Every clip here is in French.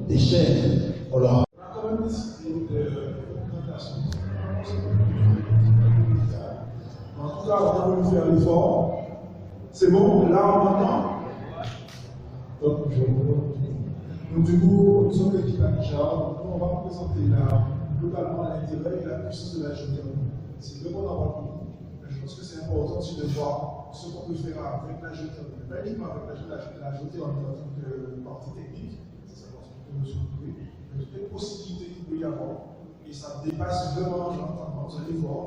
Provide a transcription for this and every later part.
des chaînes. On leur a quand même décidé de l'augmentation. En tout cas, on a voulu faire l'effort. C'est bon, là on entend. Donc, du coup, nous sommes l'équipe Anisha. On va présenter globalement l'intérêt et la puissance de la géothermie. C'est le qu'on en parle beaucoup. Je pense que c'est important aussi de voir ce qu'on peut faire avec la géothermie. Pas uniquement avec la géothermie en tant que partie technique, c'est ça qu'on peut se trouver, mais toutes les possibilités qu'il peut y avoir. Et ça dépasse vraiment l'entendement, vous allez voir.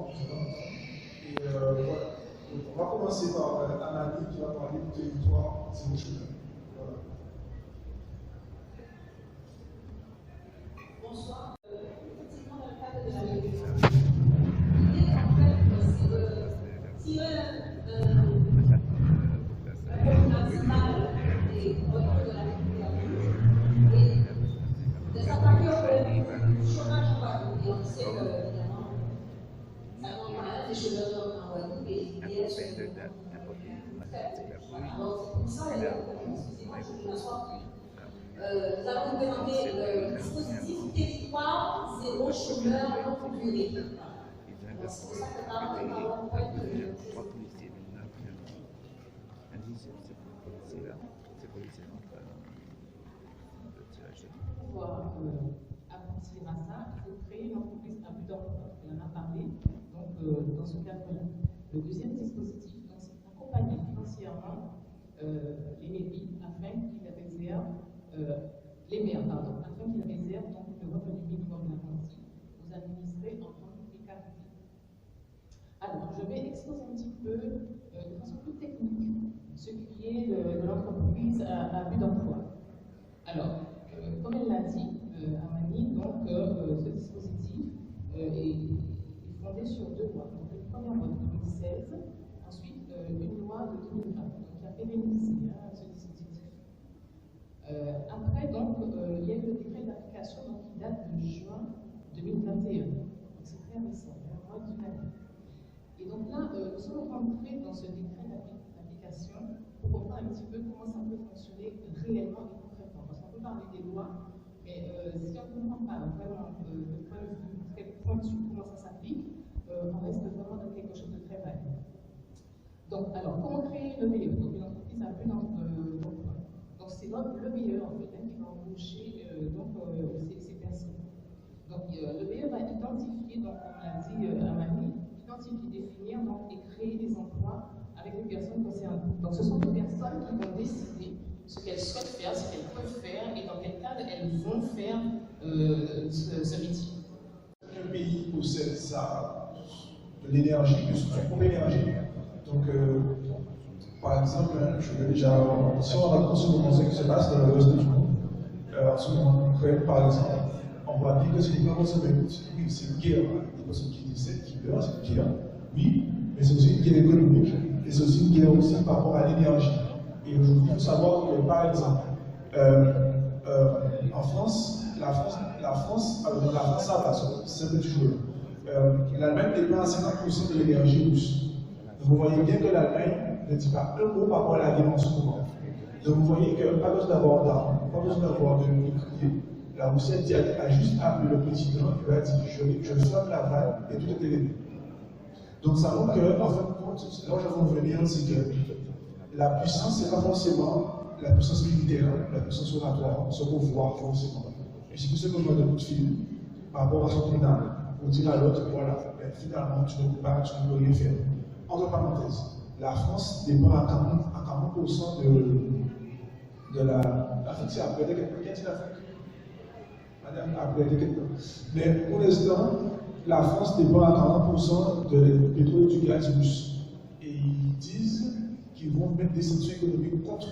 Et voilà. Donc, on va commencer par Anani qui va parler du territoire zéro chômeur. Voilà. Bonsoir. Effectivement, dans le cadre de la réunion, l'idée en fait, c'est de tirer un maximal des revenus de la république et de s'attaquer au chômage en Guadeloupe. Et on sait que, évidemment, ça manque pas des chômeurs en Guadeloupe et il y a ce alors, c'est pour ça, excusez-moi, je vous m'assois. Nous allons vous présenter le dispositif territoire zéro chômeur longue durée. C'est pour ça que nous avons un point de pouvoir aboutir à ça, il faut créer une entreprise à but d'emploi. On en a parlé, donc dans ce cadre-là. Le deuxième dispositif, c'est accompagner financièrement les mairies afin qu'ils réservent les maires, pardon, afin qu'ils réservent donc le revenu minimum garanti aux administrés en temps de précarité. Alors, je vais exposer un petit peu, de façon plus technique, ce qui est de l'entreprise à but d'emploi. Alors, comme elle l'a dit, Amani, donc, ce dispositif est fondé sur deux lois. Donc, une première loi de 2016, ensuite une loi de 2020, donc, qui a pérennisé ce dispositif. Après, donc, il y a eu le décret d'application qui date de juin 2021. Donc, c'est très récent, il y a moins d'une année. Et donc là, nous sommes rentrés dans ce décret d'application pour comprendre un petit peu comment ça peut fonctionner réellement et concrètement. Parce qu'on peut parler des lois, mais si on ne comprend pas vraiment de point de vue très pointu comment ça s'applique, on reste vraiment dans quelque chose de très vague. Donc, alors, comment créer le VE? Donc, une entreprise à but d'emploi. Donc, c'est le VE, en fait, qui va embaucher ces personnes. Donc, le VE va identifier, donc, comme l'a dit Amani, identifier, définir donc, et créer des emplois avec les personnes concernées. Donc, ce sont des personnes qui vont décider ce qu'elles souhaitent faire, ce qu'elles peuvent faire et dans quel cadre elles vont faire ce métier. Un pays possède ça, de l'énergie, de son propre énergie. Donc, par exemple, je veux déjà, si on raconte ce moment ce qui se passe dans le reste du monde, en ce moment, par exemple, on voit bien que c'est une guerre. Il y a des personnes qui disent qui meurent, c'est une guerre. Oui, mais c'est aussi une guerre économique. Et c'est aussi une guerre aussi par rapport à l'énergie. Et aujourd'hui, il faut savoir que, par exemple, en France, la France, ça va, c'est un petit joueur. L'Allemagne dépend à 50% de l'énergie russe. Donc vous voyez bien que l'Allemagne ne dit pas un mot par rapport à la guerre en ce moment. Donc vous voyez que pas besoin d'avoir d'armes, pas besoin d'avoir de nucléaire. La Russie a juste appelé le président, il va dire je ferme la vanne et tout est réglé. Donc ça montre que, en fin de compte, là où je veux venir, c'est que la puissance, ce n'est pas forcément la puissance militaire, la puissance oratoire, ce qu'on voit forcément. Et c'est tout ce qu'on voit de notre film par rapport à ce qu'on a, pour dire à l'autre, voilà, ben, finalement, tu ne peux rien faire. Entre parenthèses, la France dépend à 40% de l'Afrique. C'est après quelqu'un qui a dit l'Afrique. Madame, après quelqu'un. Mais pour l'instant, la France dépend à 40% du pétrole et du gaz russe. Et ils disent qu'ils vont mettre des sanctions économiques contre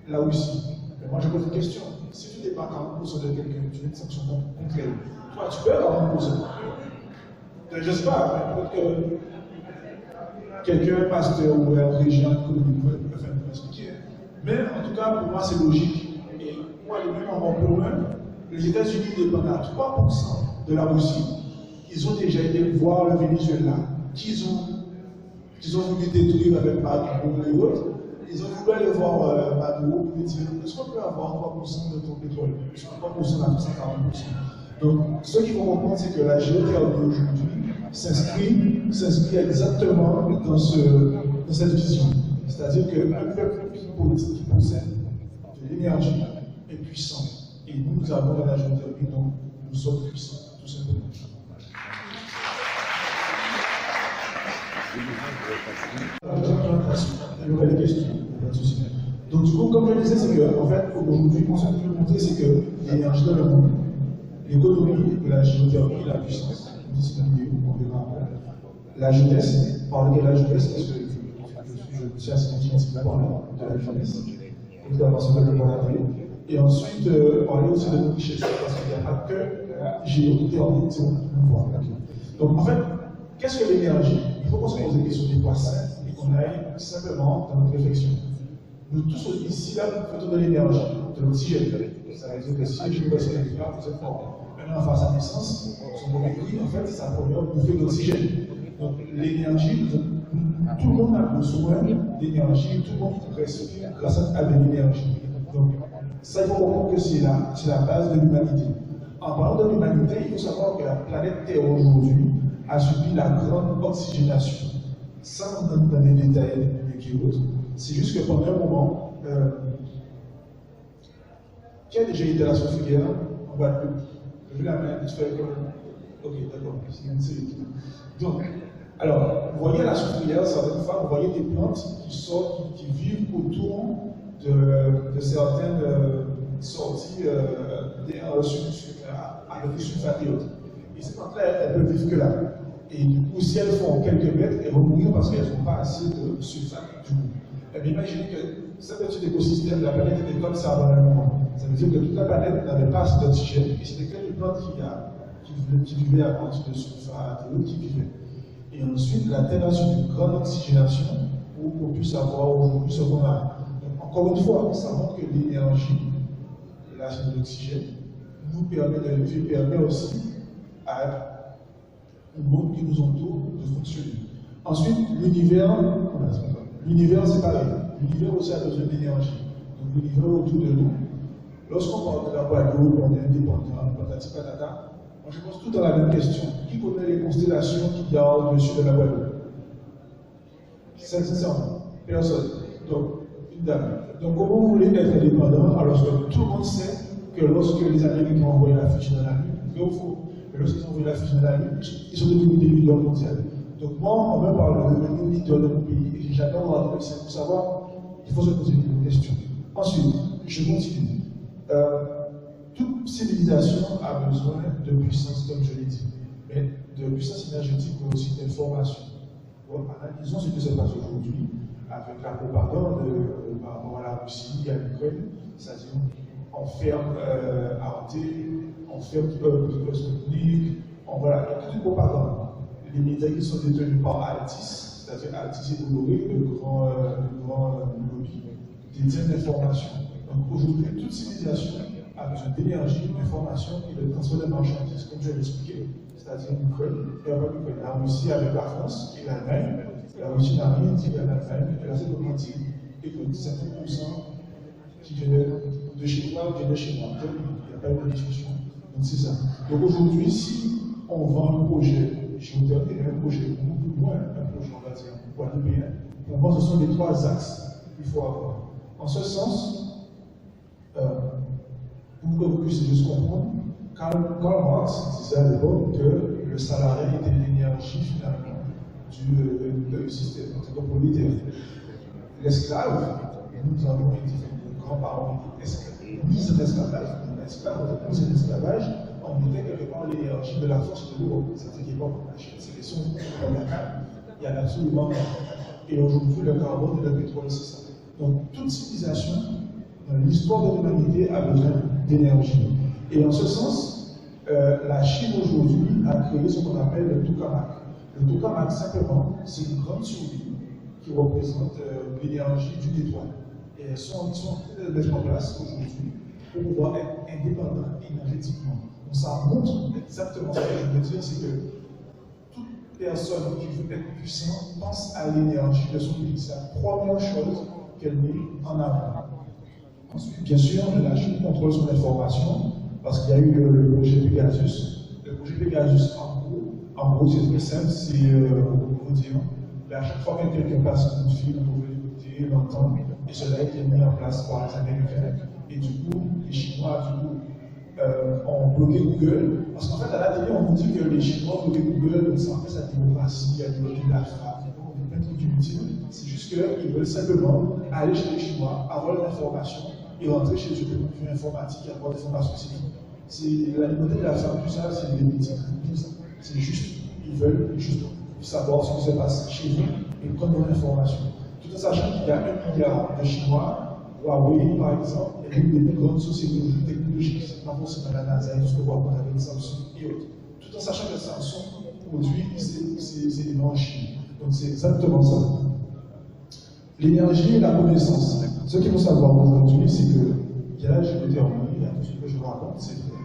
la Russie. Mais moi, je pose une question. Si tu dépends à 40% de quelqu'un, tu mets des sanctions contre elle, toi, tu peux avoir 40%. Je ne sais pas, peut-être que quelqu'un, un pasteur ou un régent économique peut faire m'expliquer. Mais en tout cas, pour moi, c'est logique. Et pour aller même encore plus loin, les États-Unis dépendent à 3% de la Russie. Ils ont déjà été voir le Venezuela, qu'ils ont voulu détruire avec Maduro et autres. ils ont voulu aller voir Maduro pour lui dire est-ce qu'on peut avoir 3% de ton pétrole, 3% à 140%. Donc, ce qu'il faut comprendre, c'est que la géothermie aujourd'hui s'inscrit exactement dans cette vision. C'est-à-dire qu'un peuple politique qui possède de l'énergie est puissant. Et nous avons de la géothermie, donc nous sommes puissants, tout simplement. Il y aurait des questions, pas de souci. Donc, du coup, comme je le disais, c'est qu'en fait, aujourd'hui, ce que je veux montrer, c'est que l'énergie dans le monde, l'économie, la géothermie, la puissance, on verra après. La jeunesse, parler de la jeunesse, parce que je suis assez intimement parler de la jeunesse, et ensuite parler aussi de nos richesses, parce qu'il n'y a pas que géothermie, c'est pouvoir. Donc, en fait, qu'est-ce que l'énergie? Il faut qu'on se pose des questions des fois simples et qu'on aille simplement dans notre réflexion. Nous tous ici, là, nous faisons de l'énergie, de l'oxygène. Ça veut dire que si je me suis là, vous êtes fort. Maintenant, face à naissance, son molécule, en fait, c'est sa première bouffée d'oxygène. Donc, l'énergie, tout le monde a besoin d'énergie, tout le monde respire grâce à de l'énergie. Donc, ça, il faut comprendre que c'est la base de l'humanité. En parlant de l'humanité, il faut savoir que la planète Terre aujourd'hui a subi la grande oxygénation. Sans donner des détails qui autres, c'est juste que pendant un moment, qui a déjà été à la Soufrière en Guadeloupe? Je vais la main, je fais comme. Ok, d'accord, c'est une série. Donc, alors, vous voyez à la Soufrière, certaines fois, vous voyez des plantes qui sortent, qui vivent autour de certaines sorties avec des sulfates et autres. Et ces plantes-là, elles peuvent vivre que là. Et du coup, si elles font quelques mètres, elles vont mourir parce qu'elles n'ont pas assez de sulfate du coup. Et bien, imaginez que cet petit écosystème de la planète était comme ça avant un moment. Ça veut dire que toute la planète n'avait pas assez d'oxygène. Et c'était que les plantes qui vivaient à partir de sulfate et autres qui vivaient. Et ensuite, la Terre a subi une grande oxygénation pour qu'on puisse avoir aujourd'hui ce qu'on a. Donc, encore une fois, ça montre que l'énergie, et là c'est de l'oxygène, nous permet de vivre, permet aussi à le monde qui nous entoure de fonctionner. Ensuite, l'univers, c'est pareil. L'univers aussi a besoin d'énergie. Donc, l'univers autour de nous. Lorsqu'on parle de la Guadeloupe, on est indépendant, patati patata, moi je pose tout dans la même question. Qui connaît les constellations qu'il y a au-dessus de la Guadeloupe? Sincèrement, personne. Donc, une dame. Donc, comment vous voulez être indépendant alors que tout le monde sait que lorsque les Américains ont envoyé la fiche dans la Lune, vrai ou faux? Lorsqu'ils ont vu la fusion de la Lune, ils sont devenus des leaders mondiaux. Donc moi, on me parle de devenir leader de mon pays, et j'adore la c'est pour savoir, il faut se poser une question. Ensuite, je continue. Toute civilisation a besoin de puissance, comme je l'ai dit, mais de puissance énergétique, mais aussi d'information. Bon, analysons ce qui se passe aujourd'hui avec la propagande par rapport à la Russie, à l'Ukraine, c'est-à-dire on ferme Arte, on ferme Sputnik, voilà, il y a toute une propagande. Les médias qui sont détenus par Altis, c'est-à-dire Altis et Bolloré, le grand lobby, détient l'information. Donc aujourd'hui, toute civilisation a besoin d'énergie, d'information et de transfert de marchandises, comme je l'ai expliqué, c'est-à-dire la Russie avec la France et l'Allemagne, la Russie n'a rien dit à l'Allemagne, elle a simplement dit, écoute, 50% qui viennent de chez toi viennent de chez moi. Donc, il n'y a pas eu de discussion. Donc, c'est ça. Donc, aujourd'hui, si on vend un projet géothermique, un projet beaucoup plus loin, un projet, on va dire, guadeloupéen, on voit que ce sont les trois axes qu'il faut avoir. En ce sens, pour que vous puissiez juste comprendre, Karl Marx disait à l'époque que le salariat était l'énergie, finalement, du système, c'est comme prolétaire. L'esclave, nous avons été grands-parents mis en esclavage, on mettait quelque part l'énergie de la force de l'eau. C'était quelque part c'est les sons il y en a absolument. Et aujourd'hui, le carbone et le pétrole, c'est ça. Donc, toute civilisation, dans l'histoire de l'humanité, a besoin d'énergie. Et en ce sens, la Chine aujourd'hui a créé ce qu'on appelle le tokamak. Le tokamak, simplement, c'est une grande souris qui représente l'énergie d'une étoile. Et elles sont en train de mettre en place aujourd'hui pour pouvoir être indépendants énergétiquement. Donc ça montre exactement ce que je veux dire, c'est que toute personne qui veut être puissante pense à l'énergie de son pays. C'est la première chose qu'elle met en avant. Ensuite, bien sûr, la Chine contrôle son information parce qu'il y a eu le projet Pegasus. Le projet Pegasus, en gros c'est très simple, c'est vous dire, à chaque fois que quelqu'un passe un coup de fil, on peut l'écouter, l'entendre, et cela a été mis en place par les Américains. Et du coup, les Chinois, ont bloqué Google, parce qu'en fait, à la télé, on vous dit que les Chinois ont bloqué Google, c'est en fait sa démocratie, à développer la frappe, plein de trucs inutiles. C'est juste qu'ils veulent simplement aller chez les Chinois, avoir l'information et rentrer chez eux pour une informatique, avoir des informations, c'est tout. C'est la liberté de la femme, tout ça, c'est des bêtises. C'est juste, ils veulent juste savoir ce qui se passe chez eux et prendre l'information. Tout en sachant qu'il y a 1 milliard de Chinois. Huawei, par exemple, est l'une des plus grandes sociétés technologiques, c'est pas forcément la NASA et tout ce que vous avez de Samsung et autres. Tout en sachant que Samsung produit ces éléments en Chine. Donc c'est exactement ça. L'énergie et la connaissance. Ce qu'il faut savoir aujourd'hui, c'est que, il y a la géothermie, il y a tout ce que je vous raconte, c'est vrai.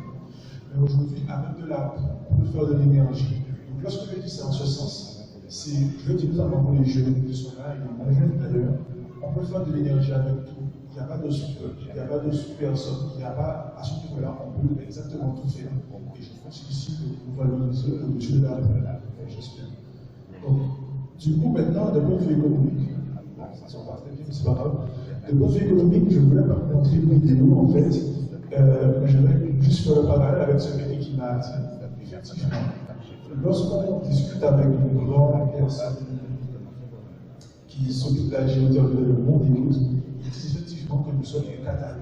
Mais aujourd'hui, avec de la on peut faire de l'énergie. Donc lorsque je dis ça en ce sens, c'est, je veux dire notamment pour les jeunes qui sont là, et les moins jeunes d'ailleurs, on peut faire de l'énergie avec tout. Il n'y a pas de super, il n'y a pas de super somme, il n'y a pas, à ce niveau-là, on peut exactement tout faire. Et je pense ici que vous valorisez le monsieur de la j'espère. Donc, du coup, maintenant, d'un point de vue économique, ça va très bien, mais c'est pas grave. D'un point de vue économique, je voulais montrer une vidéo, en fait, je vais juste faire le parallèle avec ce mec qui m'a dit, effectivement, lorsqu'on discute avec une grande personne qui s'occupe de la géothermie dans le monde et autres, ils disent effectivement que nous sommes des Qataris,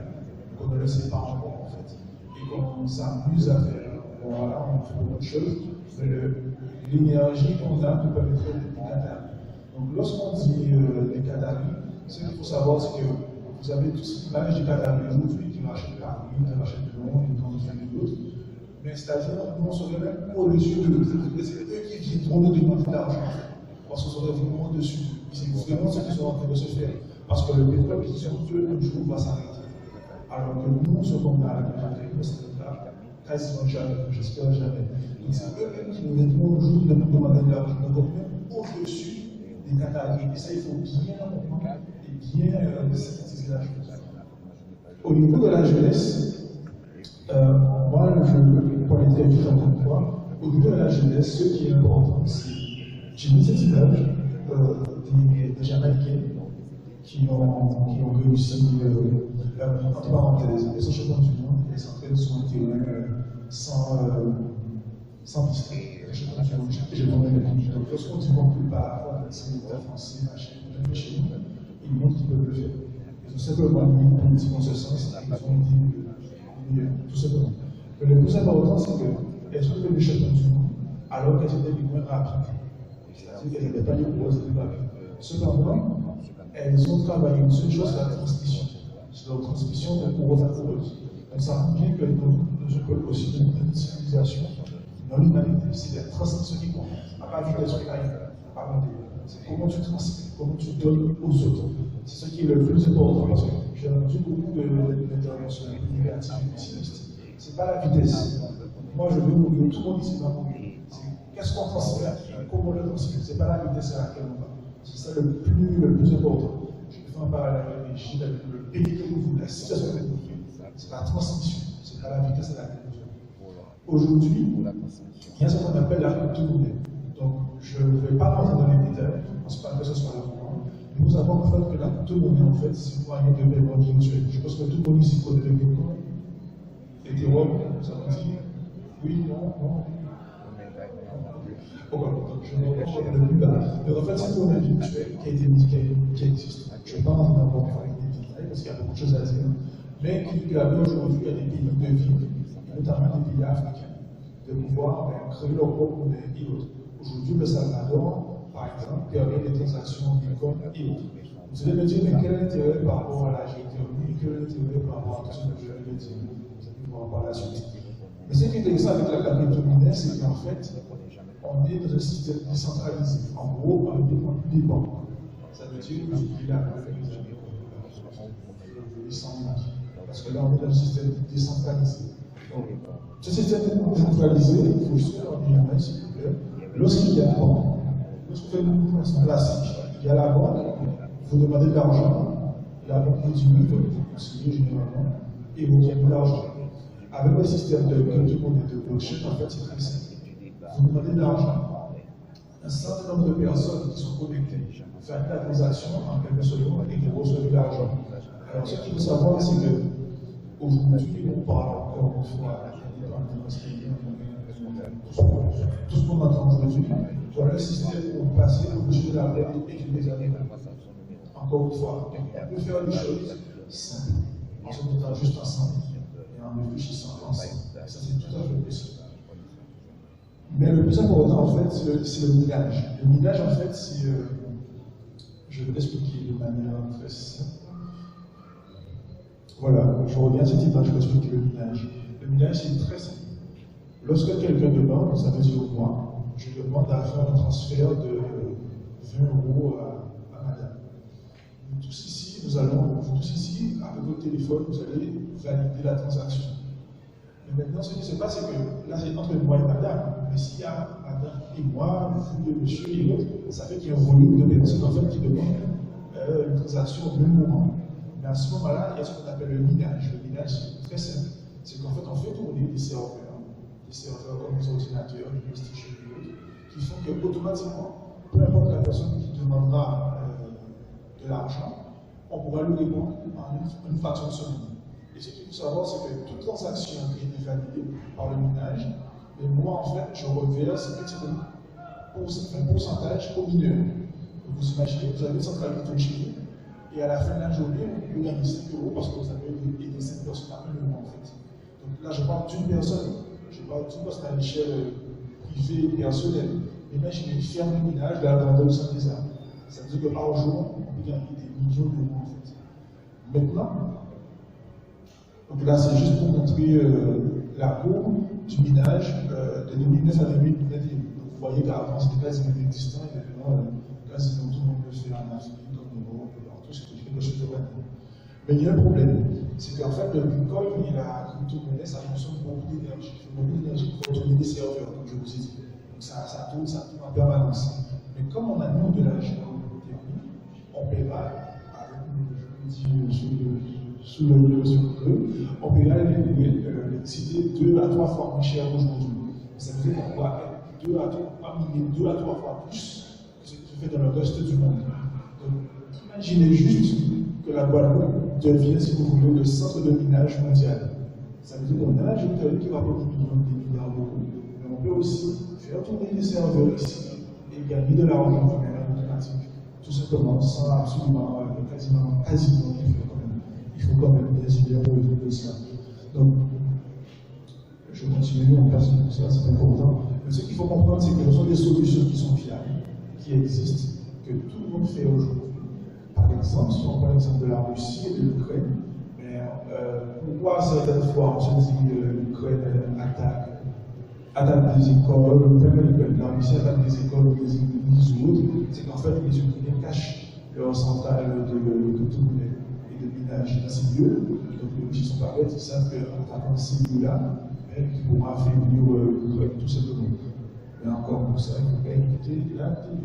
qu'on ne le sait pas encore en fait, et qu'on s'amuse à faire. Voilà, on fait beaucoup de choses, mais l'énergie qu'on a nous permettrait d'être des Qataris. Donc lorsqu'on dit les Qataris, ce qu'il faut savoir, c'est que vous avez tous l'image des Qataris aujourd'hui qui rachètent Paris, qui rachètent Lyon, et d'autres. Mais c'est-à-dire, nous on serait même au-dessus de eux. C'est eux qui vont nous demander de l'argent, parce qu'on serait vraiment au-dessus. C'est vraiment ce qui sont en train de se faire. Parce que le pétrole qui sont eux, un jour, va s'arrêter. Alors que nous, ce qu'on a à la c'est quasiment jamais, j'espère jamais. Donc c'est eux-mêmes qui nous demandent aujourd'hui de nous demander de l'argent. Donc on est au-dessus des Qataris. Et ça, il faut bien comprendre et bien synthétiser la chose. Au niveau de la jeunesse, moi, je veux pas les dire encore une fois. Au niveau de la jeunesse, ce qui est important, c'est j'ai mis cette image des Jamaïcains qui ont réussi, entre parenthèses, les champions du monde, les entraînes sont été sans district. Les champions du monde, j'ai demandé les comptes. Donc lorsqu'on dit qu'on ne peut pas c'est l'État français, machin, chez nous, ils montrent qu'ils peuvent le faire. Ils ont simplement mis une politique en ce sens, ils ont dit tout simplement. Mais le plus important, c'est qu'elles ont fait les champions du monde alors qu'elles étaient les moins rapides. C'est-à-dire qu'elles n'étaient pas les grosses, les plus rapides. Cependant, elles ont travaillé une seule chose, la transmission. C'est la transmission de coureuse à coureuse. Donc ça montre bien que nous sommes aussi une civilisation dans l'humanité. C'est la transmission qui compte. Pas vitesse que c'est comment tu transmets, comment tu donnes aux autres. C'est ce qui est le plus important parce que j'ai entendu beaucoup d'interventions négatives et pessimistes. Ce n'est pas la vitesse. Moi, je veux mourir, tout le monde ici va mourir. Qu'est-ce qu'on transmet, comment on le transmet. Ce n'est pas la vitesse à laquelle on va. C'est ça le plus important. Je fais un parallèle avec les Chines, avec le pays que vous voulez, la situation que vous voulez. C'est la transmission, c'est pas la vitesse à laquelle vous voulez. Aujourd'hui, il y a ce qu'on appelle la crypto-monnaie. Donc, je ne vais pas rentrer dans les détails, je ne pense pas que ce soit le moment. Mais nous avons en fait que la crypto-monnaie, en fait, c'est un moyen de paiement virtuel. Je pense que tout le monde ici connaît le Bitcoin. Ethereum, ça veut dire oui, non. Je ne vais pas le plus bas. Mais en fait, c'est une monnaie virtuelle qui existe. Je ne vais pas rentrer dans les détails parce qu'il y a beaucoup de choses à dire. Mais qui permet aujourd'hui à des pays de vivre, notamment des pays africains, de pouvoir créer leur propre monnaie et autres. Aujourd'hui, le Salvador, par exemple, permet des transactions en Bitcoin et autres. Vous allez me dire, mais quel est l'intérêt par rapport à la géothermie, quel est l'intérêt par rapport à tout ce que je viens de dire. Vous allez voir par la suite. Mais ce qui est intéressant avec la crypto-monnaie, c'est qu'en fait, on est dans un système décentralisé. En gros, on ne dépend plus des banques. Ça veut dire que j'ai la parce que là, on est dans un système décentralisé. Donc, ce système décentralisé, il faut juste faire une image, s'il vous plaît. Lorsqu'il y a une banque, lorsqu'on fait une transaction classique, il y a la banque, vous demandez de l'argent, la banque réduite, vous conseillez généralement, et vous gagnez de l'argent. Avec le système de crypto-monnaie de blockchain, en fait, c'est très simple. Vous demandez de l'argent, un certain nombre de personnes qui sont connectées faire la transaction en quelque seconde et qui reçoivent de l'argent. Alors, ce qu'il faut savoir, c'est que aujourd'hui, on parle encore une fois tout ce qu'on entend aujourd'hui, voilà le système où on passait au dessus de la tête et qui les années. Encore une fois, on peut faire des choses simples, en se mettant juste ensemble et en réfléchissant ensemble. Ça, c'est tout à fait possible. Mais le plus important, en fait, c'est le minage. Le minage, en fait, c'est. Je vais l'expliquer de manière très simple. Voilà, je reviens à cette image, je vais expliquer le minage. Le minage, c'est très simple. Lorsque quelqu'un demande, ça veut dire moi, je demande à faire un transfert de 20 € à madame. Nous tous ici, avec votre téléphone, vous allez valider la transaction. Mais maintenant, ce qui se passe, c'est que là, c'est entre moi et madame. Mais s'il y a madame et moi, vous, le monsieur et l'autre, ça fait qu'il y a un volume de personnes en fait, qui demandent une transaction au même moment. Mais à ce moment-là, il y a ce qu'on appelle le minage. Le minage, c'est très simple. C'est qu'en fait, on fait tourner des serveurs comme les ordinateurs, les PlayStation et autres, qui font qu'automatiquement, peu importe la personne qui demandera de l'argent, on pourra lui répondre en une fraction de seconde. Et ce qu'il faut savoir, c'est que toute transaction qui est validée par le minage, et moi, en fait, je reverse un pourcentage au mineur. Donc, vous imaginez, vous avez une centralité chez vous, et à la fin de la journée, vous gagnez 5 € parce que vous avez aidé 5 personnes à un moment, en fait. Donc là, je parle d'une personne. Je parle d'une personne à l'échelle privée et personnelle. Imaginez une ferme de minage de la grandeur de Saint-Lézard. Ça veut dire que par jour, on peut gagner des millions d'euros, en fait. Maintenant, donc là, c'est juste pour montrer la courbe du minage de 2009 à 2021. Donc vous voyez qu'avant, c'était quasiment inexistant, et maintenant, quasiment tout le monde le fait en Afrique, en Europe, partout, c'était quelque chose de vrai. Mais il y a un problème, c'est qu'en fait, le Bitcoin et la crypto-monnaie, ça consomme beaucoup d'énergie. Il faut beaucoup d'énergie pour tourner des serveurs, comme je vous ai dit. Donc ça tourne en permanence. Mais comme on a nous de la géothermie, on paiera, je vous dis, sous le on paiera l'électricité 2 à 3 fois moins cher aujourd'hui. Ça veut dire qu'on va 2 à 3 fois plus que ce qui se fait dans le reste du monde. Donc, imaginez juste que la Guadeloupe devient, si vous voulez, le centre de minage mondial. Ça veut dire qu'on a la géothermie qui rapporte des milliards d'euros, mais on peut aussi faire tourner des serveurs ici et gagner de l'argent de manière automatique, tout simplement, sans absolument, quasiment il faut quand même des idées pour le de ça. Donc, je continue, on passe pour ça, c'est important. Mais ce qu'il faut comprendre, c'est que ce sont des solutions qui sont fiables, qui existent, que tout le monde fait aujourd'hui. Par exemple, si on prend l'exemple de la Russie et de l'Ukraine, pourquoi certaines fois on se dit que l'Ukraine attaque des écoles, même la Russie attaque des écoles ou des églises ou autres, c'est qu'en fait les Ukrainiens cachent leur centrale de monnaie et de minage dans ces lieux. Donc les Russes sont pas bêtes, ils savent qu'en attaquant ces lieux-là, ils pourront affaiblir l'Ukraine tout simplement. Mais encore pour ça, il ne faut pas écouter la TV.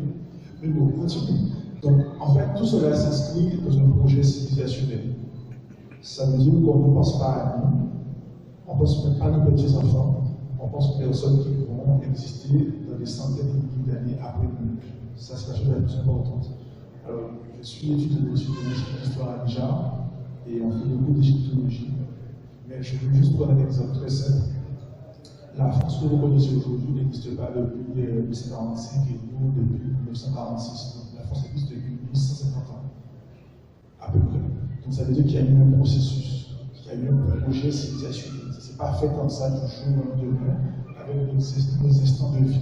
Mais bon, continue. Donc, en fait, tout cela s'inscrit dans un projet civilisationnel. Ça veut dire qu'on ne pense pas à nous, on ne pense même pas à nos petits-enfants, on pense aux personnes qui vont exister dans des centaines de milliers d'années après nous. Ça, c'est la chose la plus importante. Alors, je suis étudiant d'histoire à Nijar, et on fait beaucoup d'égyptologie. Mais je veux juste prendre un exemple très simple. La France que vous connaissez aujourd'hui n'existe pas depuis 1945 et nous depuis 1946. Donc la France existe depuis 1150 ans, à peu près. Donc ça veut dire qu'il y a eu un processus, qu'il y a eu un projet civilisationnel. Ça ne s'est pas fait comme ça du jour au lendemain, avec nos instants de vie.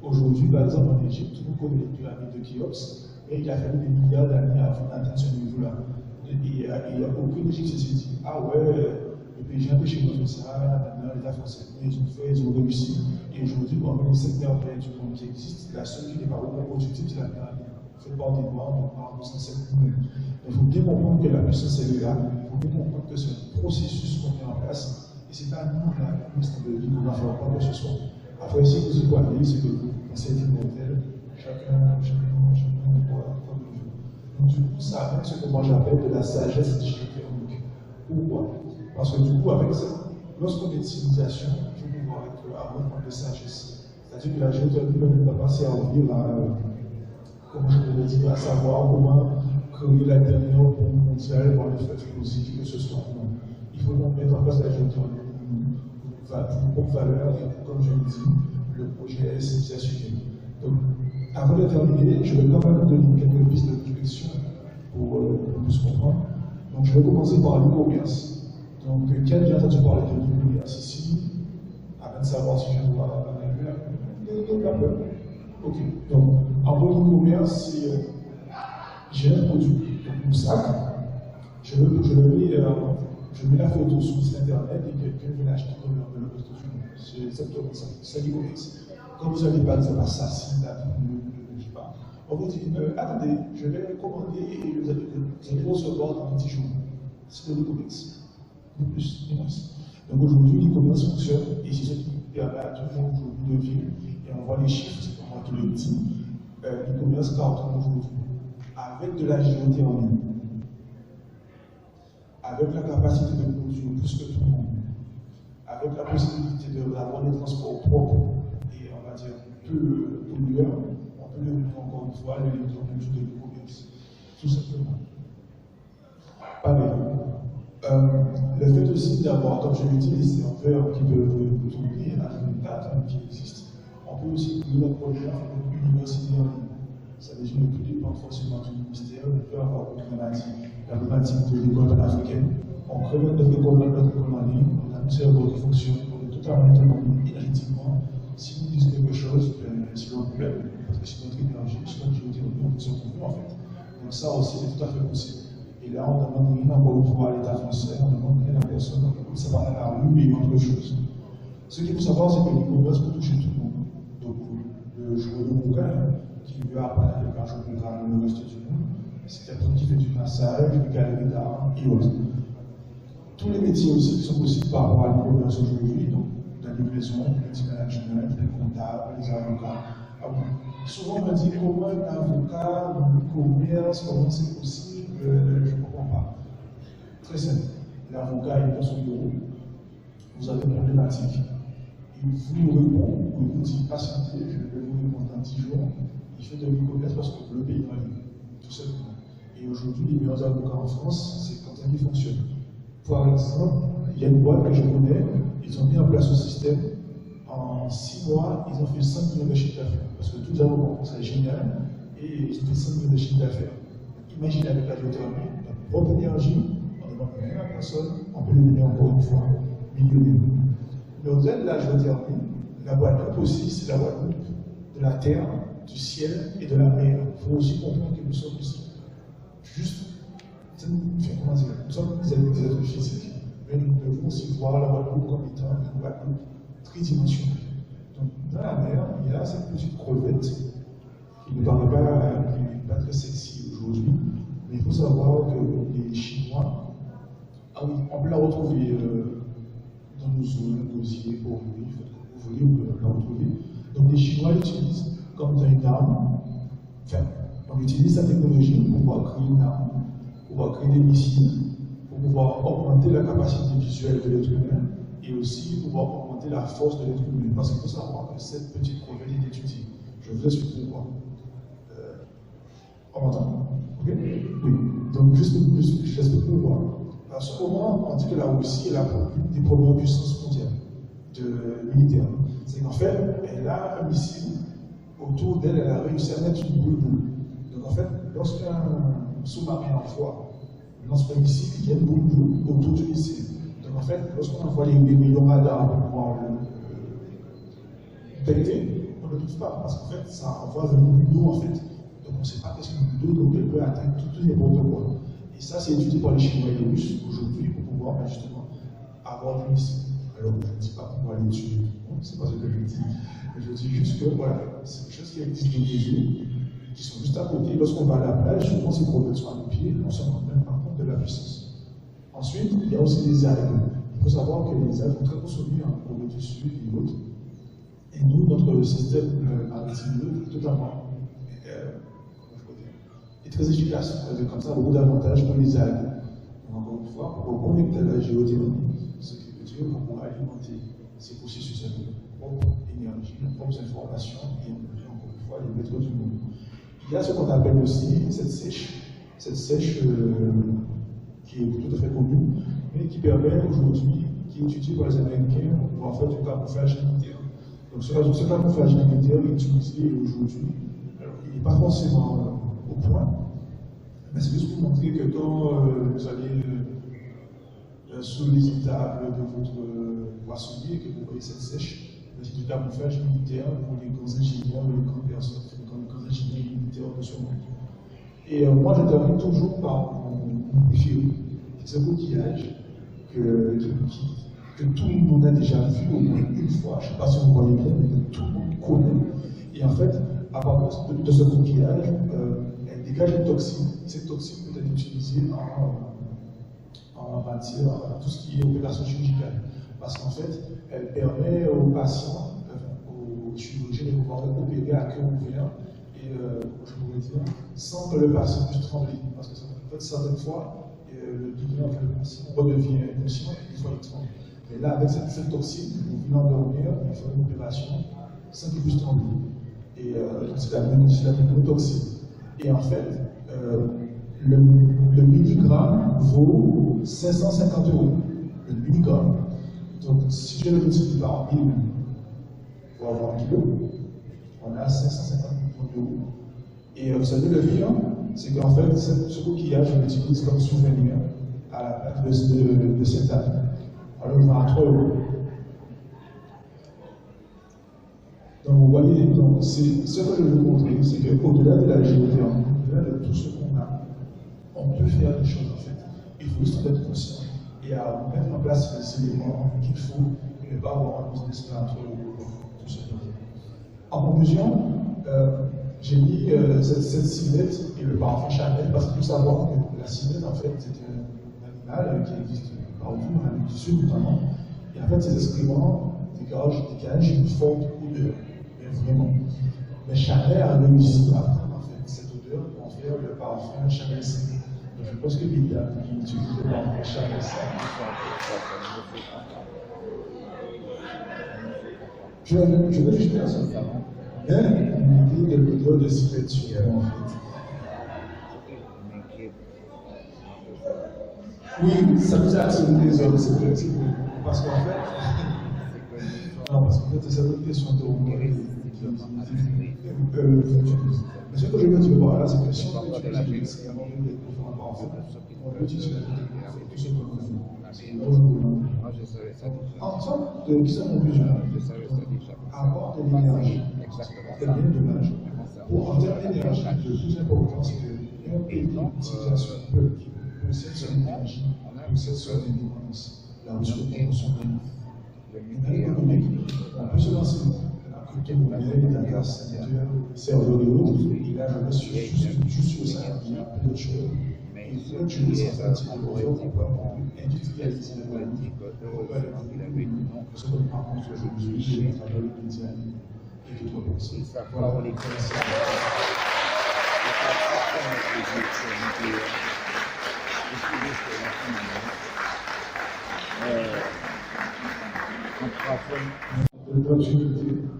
Aujourd'hui, par exemple, en Égypte, tout le monde connaît les pyramides de Khéops, et il a fallu des milliards d'années avant d'atteindre ce niveau-là. Et il n'y a aucun Égyptien qui s'est dit, ah ouais, le pays un peu chez nous, ça, maintenant l'État français, ils ont fait, ils ont réussi. Et aujourd'hui, parmi les 7 merveilles du monde qui existent, la seule qui n'est pas reproductive, c'est la pyramide. Fait par des Noirs, donc par 207 nous-mêmes. Il faut bien comprendre que la puissance est là, il faut bien comprendre que c'est un processus qu'on met en place, et c'est pas nous, la ministre de vie, qu'on va faire quoi que ce soit. Après, ce que vous voyez, c'est que dans cette immortelle, chacun pourra comme il veut. Donc, du coup, ça amène ce que moi j'appelle de la sagesse géothermique. Pourquoi? Parce que du coup, avec ça, lorsqu'on est de civilisation, il faut pouvoir avoir une forme de sagesse. C'est-à-dire que la géothermie ne va pas servir à, comment je peux dire, à savoir comment créer la dernière bombe mondiale pour les faits explosifs, que ce soit. Non. Il faut donc mettre en place la géothermie pour valeur et pour, comme je l'ai dit, le projet civilisationnel. Donc, avant de terminer, je vais quand même donner quelques pistes de réflexion pour se comprendre. Donc, je vais commencer par l'e-commerce. Donc, qui a déjà entendu parler de l'e-commerce ici? Afin de savoir si je dois ok. Donc, en gros, l'e-commerce, c'est j'ai un produit, donc mon sac, je mets la photo sur le site internet et quelqu'un vient l'acheter dans le reste du monde. C'est exactement ça, c'est l'e-commerce. Quand vous avez par exemple Assassin, je sais pas, on vous dit attendez, je vais commander et vous allez recevoir dans 10 jours. C'est de l'e-commerce. Ni plus, ni moins. Donc aujourd'hui, l'e-commerce fonctionne et c'est ce qui permet à tout le monde aujourd'hui de vivre. Et on voit les chiffres, c'est pour moi qui le dis. L'e-commerce cartonne aujourd'hui. Avec de la géothermie, avec la capacité de produire plus que tout le monde, avec la possibilité d'avoir des transports propres et on va dire peu pollueurs, on peut devenir encore une fois le leader de l'e-commerce. Tout simplement. Pareil. Le fait aussi d'avoir, comme je l'ai dit, les serveurs qui peuvent tourner à 24 qui existent. On peut aussi créer notre projet avec une université en ligne. Ça veut dire ne plus dépendre forcément du ministère, on peut avoir la problématique de l'école panafricaine. On crée notre école en ligne, on a un serveur qui fonctionne, on est totalement autonome énergétiquement. Si nous disons quelque chose, si l'on plaît, parce que c'est notre énergie, c'est notre géothermie, on peut se trouver en fait. Donc ça aussi, c'est tout à fait possible. Et là, on ne demande rien encore une fois à l'État français, on ne demande rien à personne, donc ça va dans la rue et autre chose. Ce qu'il faut savoir, c'est que l'e-commerce peut toucher tout le monde. Donc, le joueur de bouquin, qui veut apprendre à faire un jeu de bouquin le reste du monde, c'est quelqu'un qui fait du massage, du galerie d'art et autres. Tous les métiers aussi qui sont possibles par rapport à l'e-commerce aujourd'hui, donc la livraison, le management, les comptables, les avocats. Souvent, on me dit comment un avocat, l'e-commerce, comment c'est possible. Je ne comprends pas. Très simple. L'avocat est dans son bureau. Vous avez une problématique. Il vous répond, il vous dit patientez, je vais vous répondre dans 10 jours. Il fait de l'e-commerce parce que le pays est en ligne. Tout simplement. Et aujourd'hui, les meilleurs avocats en France, c'est quand ils fonctionnent. Par exemple, il y a une boîte que je connais, ils ont mis en place un système. En 6 mois, ils ont fait 5 millions de chiffre d'affaires. Parce que tous les avocats, c'est génial. Et ils ont fait 5 millions de chiffre d'affaires. Imaginez avec la géothermie, notre propre énergie, on ne demande rien à personne, on peut le donner encore une fois, millionnaire. Mais au-delà de la géothermie, la Guadeloupe aussi, c'est la Guadeloupe de la terre, du ciel et de la mer. Il faut aussi comprendre que nous sommes ici. Juste, comment dire, nous sommes des êtres physiques, mais nous devons aussi voir la Guadeloupe comme étant une Guadeloupe tridimensionnelle. Donc, dans la mer, il y a cette petite crevette qui ne paraît pas très sexy aujourd'hui, mais il faut savoir que les Chinois, on peut la retrouver dans nos zones, gosiers, pour vous voulez, on peut la retrouver. Donc les Chinois l'utilisent comme une arme. Enfin, on utilise sa technologie pour pouvoir créer une arme, pour pouvoir créer des missiles, pour pouvoir augmenter la capacité visuelle de l'être humain et aussi pour pouvoir augmenter la force de l'être humain. Parce qu'il faut savoir que cette petite crevette est étudiée. Je vous explique pourquoi. On m'entend? Ok? Oui. Donc, juste j'explique pourquoi. À ce moment, on dit que la Russie est la des premières puissances mondiales militaires. C'est qu'en fait, elle a un missile, autour d'elle, elle a réussi à mettre une boule. Donc, en fait, lorsqu'un sous-marin envoie lance un missile, il y a une boule autour du missile. Donc, en fait, lorsqu'on envoie les millions de radars pour pouvoir le détecter, on ne le trouve pas, parce qu'en fait, ça envoie une boule d'eau, en fait. Donc on ne sait pas qu'est-ce qu'une boule d'eau, donc elle peut atteindre tout n'importe quoi. Et ça, c'est étudié par les Chinois et les Russes aujourd'hui pour pouvoir justement avoir des missiles. Alors je ne dis pas pour aller tuer tout le monde, c'est pas ce que je dis. Mais je dis juste que voilà, c'est quelque chose qui existe dans les eaux, qui sont juste à côté. Lorsqu'on va à la plage, souvent ces problèmes sont à nos pieds, on se rend même pas compte de la puissance. Ensuite, il y a aussi les algues. Il faut savoir que les algues sont très consommées en Corée du Sud et autres. Et nous, notre système maritime est totalement est très efficace. Comme ça, beaucoup d'avantages pour les algues. Encore une fois, pour connecter la géothermie, ce qui veut dire qu'on pourra alimenter ces processus avec notre propre énergie, nos propres informations, et encore une fois, les maîtres du monde. Il y a ce qu'on appelle aussi cette sèche qui est tout à fait connue, mais qui permet aujourd'hui, qui est étudiée par les Américains pour en faire du camouflage militaire. Donc ce camouflage militaire est utilisé aujourd'hui. Alors, il n'est pas forcément au point, mais c'est juste pour montrer que quand vous allez sous les étables de votre poissonnier, que vous voyez cette sèche, c'est du camouflage militaire pour les grands ingénieurs et les grandes personnes, les grands ingénieurs militaires de ce monde. Et moi, je termine toujours par mon défi. C'est ce coquillage que tout le monde a déjà vu au moins une fois. Je ne sais pas si vous voyez bien, mais que tout le monde connaît. Et en fait, à partir de ce coquillage, elle dégage une toxine. Cette toxine peut être utilisée en matière, tout ce qui est opération chirurgicale. Parce qu'en fait, elle permet aux patients, aux chirurgiens de pouvoir opérer à cœur ouvert et, je pourrais dire, sans que le patient puisse trembler. Parce que en fait, certaines fois, le douleur, le patient redevient inconscient et des fois il tremble. Mais là, avec cette toxine, vous venez l'endormir, il fait une opération sans qu'il puisse trembler. Et c'est la même toxine. Et en fait, le milligramme vaut 550 €. Le milligramme. Donc, si je le multiplie par 1000 pour avoir un kilo, on a 550 millions d'euros. Et vous savez, le pire, c'est qu'en fait, ce coquillage, on l'utilise comme souvenir à la place de cette année. Alors, on va à 3 €. Donc, vous voyez, donc, ce que je veux vous montrer, c'est qu'au-delà de la géothermie, au-delà de tout ce qu'on a, on peut faire des choses en fait. Il faut juste être conscient et à mettre en place les éléments qu'il faut et ne pas avoir un business plan entre tout ce qu'on fait. En conclusion, j'ai mis cette civette et le parfum Chanel parce qu'il faut savoir que la civette, en fait, c'est un animal qui existe partout, en Amérique du Sud notamment. Et en fait, ces excréments dégagent une forte odeur, mais vraiment. Mais Chanel a réussi à prendre en fait, cette odeur pour en faire le parfum Chanel 5. Donc je pense que Bilia qui utilise le parfum Chanel 5. Je ne juge personne. Mais une idée de l'odeur de civette sur en fait. Oui, ça nous a attiré les hommes, c'est vrai. Parce qu'en fait, non, parce qu'en fait, c'est une question de mais ce que je veux dire par là, c'est que si on utilise les excréments des différents parfums, on peut utiliser tout ce que nous faisons. Ensemble, qui sont conclusions, apporte de l'énergie. C'est bien dommage. Pour en termes d'énergie, le plus important, c'est qu'un pays d'utilisation qui possède son énergie, possède son indépendance, la ressource son économique. On peut se lancer la crypto-monnaie, la classe sanitaire, serveur et autres. Et là, je reste juste sur ça, il y a plein d'autres choses. Et il faut utiliser cette partie de l'offre pour pouvoir industrialiser l'économie, pour pouvoir parce que par contre, je me suis dit, à travers le média et d'autres personnes. Voilà.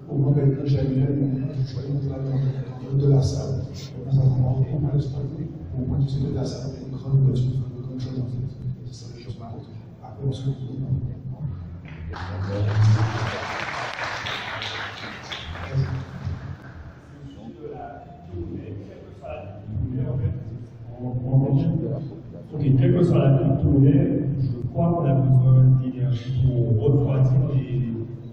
Au moment où j'allais de la salle, nous avons beaucoup plus au moins de la salle, une grande voiture, une grande chose en fait. C'est ça que je parle. Après, on se retrouve. Ok, quelle que soit la crypto-monnaie, je crois qu'on a besoin d'énergie pour refroidir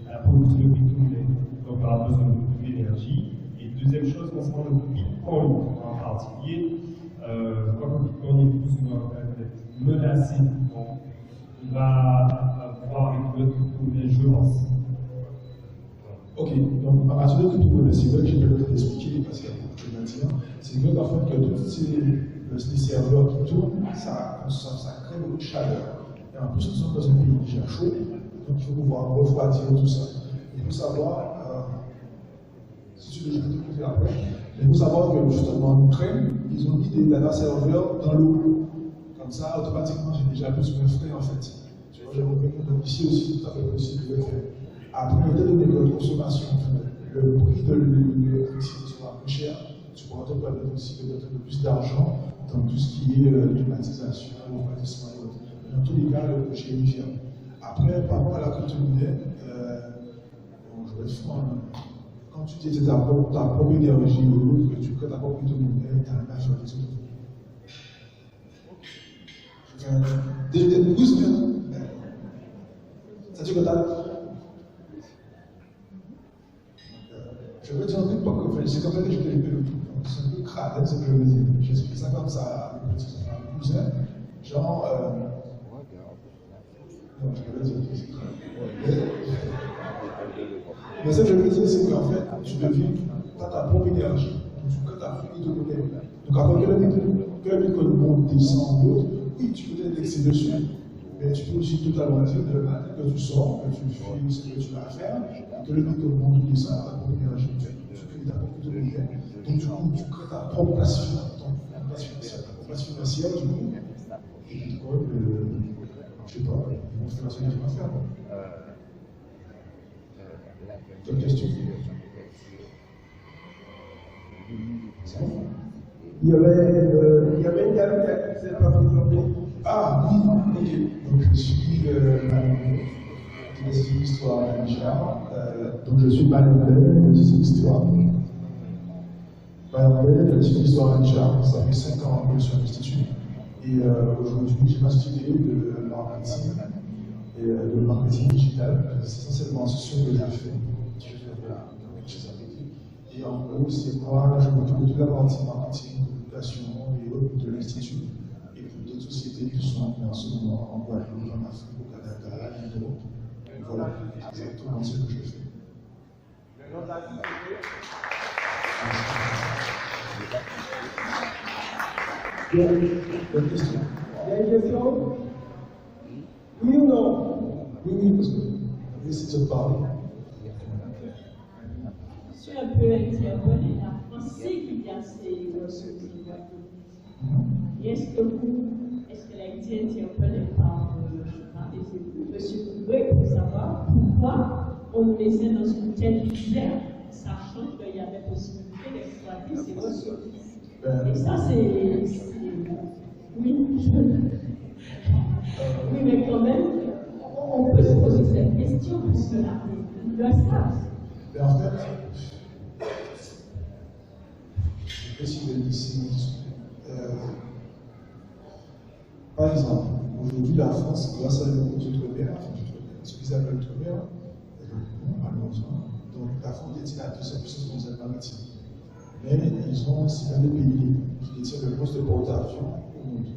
la production de crypto-monnaie. Donc, on a besoin de beaucoup d'énergie. Et deuxième chose, concernant le Bitcoin en particulier, je crois que le Bitcoin est plus ou moins menacé. Donc, on va voir avec notre crypto-monnaie, je pense. Ok, donc à partir de crypto-monnaie, c'est vrai que j'ai peut-être expliqué parce qu'il y a beaucoup de choses à dire. C'est vrai qu'en fait, que tous les serveurs qui tournent, ça crée beaucoup de chaleur. Et en plus, nous sommes dans un pays déjà chaud, donc il faut pouvoir refroidir tout ça. Il faut savoir, si tu veux, je vais te après, mais il faut savoir que justement, l'Ukraine, ils ont mis des data serveurs dans l'eau. Comme ça, automatiquement, j'ai déjà plus de frais en fait. Tu vois, donc ici aussi, tout à fait possible de le faire. Après, étant donné que la consommation, le prix de l'électricité sera plus cher, tu pourras te permettre aussi de mettre un peu plus d'argent dans tout ce qui est climatisation, refroidissement et autres. Dans tous les cas, j'ai une firme. Après, par rapport à la crypto-monnaie, je vais être franc, quand tu dis que ta propre énergie ou l'autre, que tu crées ta propre crypto-monnaie, tu as un affaire de tout. Déjà, des boosts, c'est-à-dire que je veux dire un truc pas que c'est comme ça que je fais le tout. C'est un peu crade, c'est ce que je veux dire. J'explique ça comme ça à mes petits cousins. Genre, non, je veux dire, c'est crade. Mais ce que je veux dire, c'est qu'en fait, tu deviens, tu as ta propre énergie, tu crées ta propre monnaie. Donc après que le Bitcoin monte, descend ou autre, oui, tu peux t'indexer dessus. Mais tu peux aussi totalement faire de la tête que tu sors, que tu fais ce que tu vas faire, que le Bitcoin monte ou descend, ta propre énergie, tu crées ta propre monnaie. Donc du coup, tu crées ta propre place financière, du coup, et Bitcoin, je sais pas, ils vont faire ce qu'ils vont faire. D'autres questions? Il y avait une dame qui a accusé pas présenté. Ah oui, ok. Donc je suis des histoires de Richard. Donc je suis Manuel, petite histoire. Manuel, petite histoire de Richard. Ça fait 5 ans que je suis à l'Institut. Et aujourd'hui, j'ai ma studio de marketing et de marketing digital. C'est essentiellement ce que j'ai fait. Et en gros, c'est moi, je m'occupe de toute la partie marketing, communication et autres de l'Institut. Et pour d'autres sociétés qui sont en ce moment en Guadeloupe, en Afrique, au Canada, en Europe. Voilà, c'est exactement ce que je fais. Le nom de la société. Bonne question. Il y a une question? Oui ou non? Oui, parce que je vais essayer de te parler. Je suis un peu interpellée. La France, c'est qu'il y a ces ressources. Est-ce qu'elle a été interpellée par M. Courbet pour savoir pourquoi on nous laissait dans une telle misère, sachant qu'il y avait possibilité d'exploiter ces ressources? Et ça, c'est. Oui, oui, mais quand même, on peut se poser cette question pour cela. Ils le savent. Mais en fait, je vais essayer de ici. Par exemple, aujourd'hui, la France, grâce à l'outre-mer, ce qu'ils appellent l'outre-mer, malheureusement, donc la France détient la deuxième puissance mondiale maritime. Mais ils ont aussi un des pays qui détiennent le plus de ports d'avion au monde.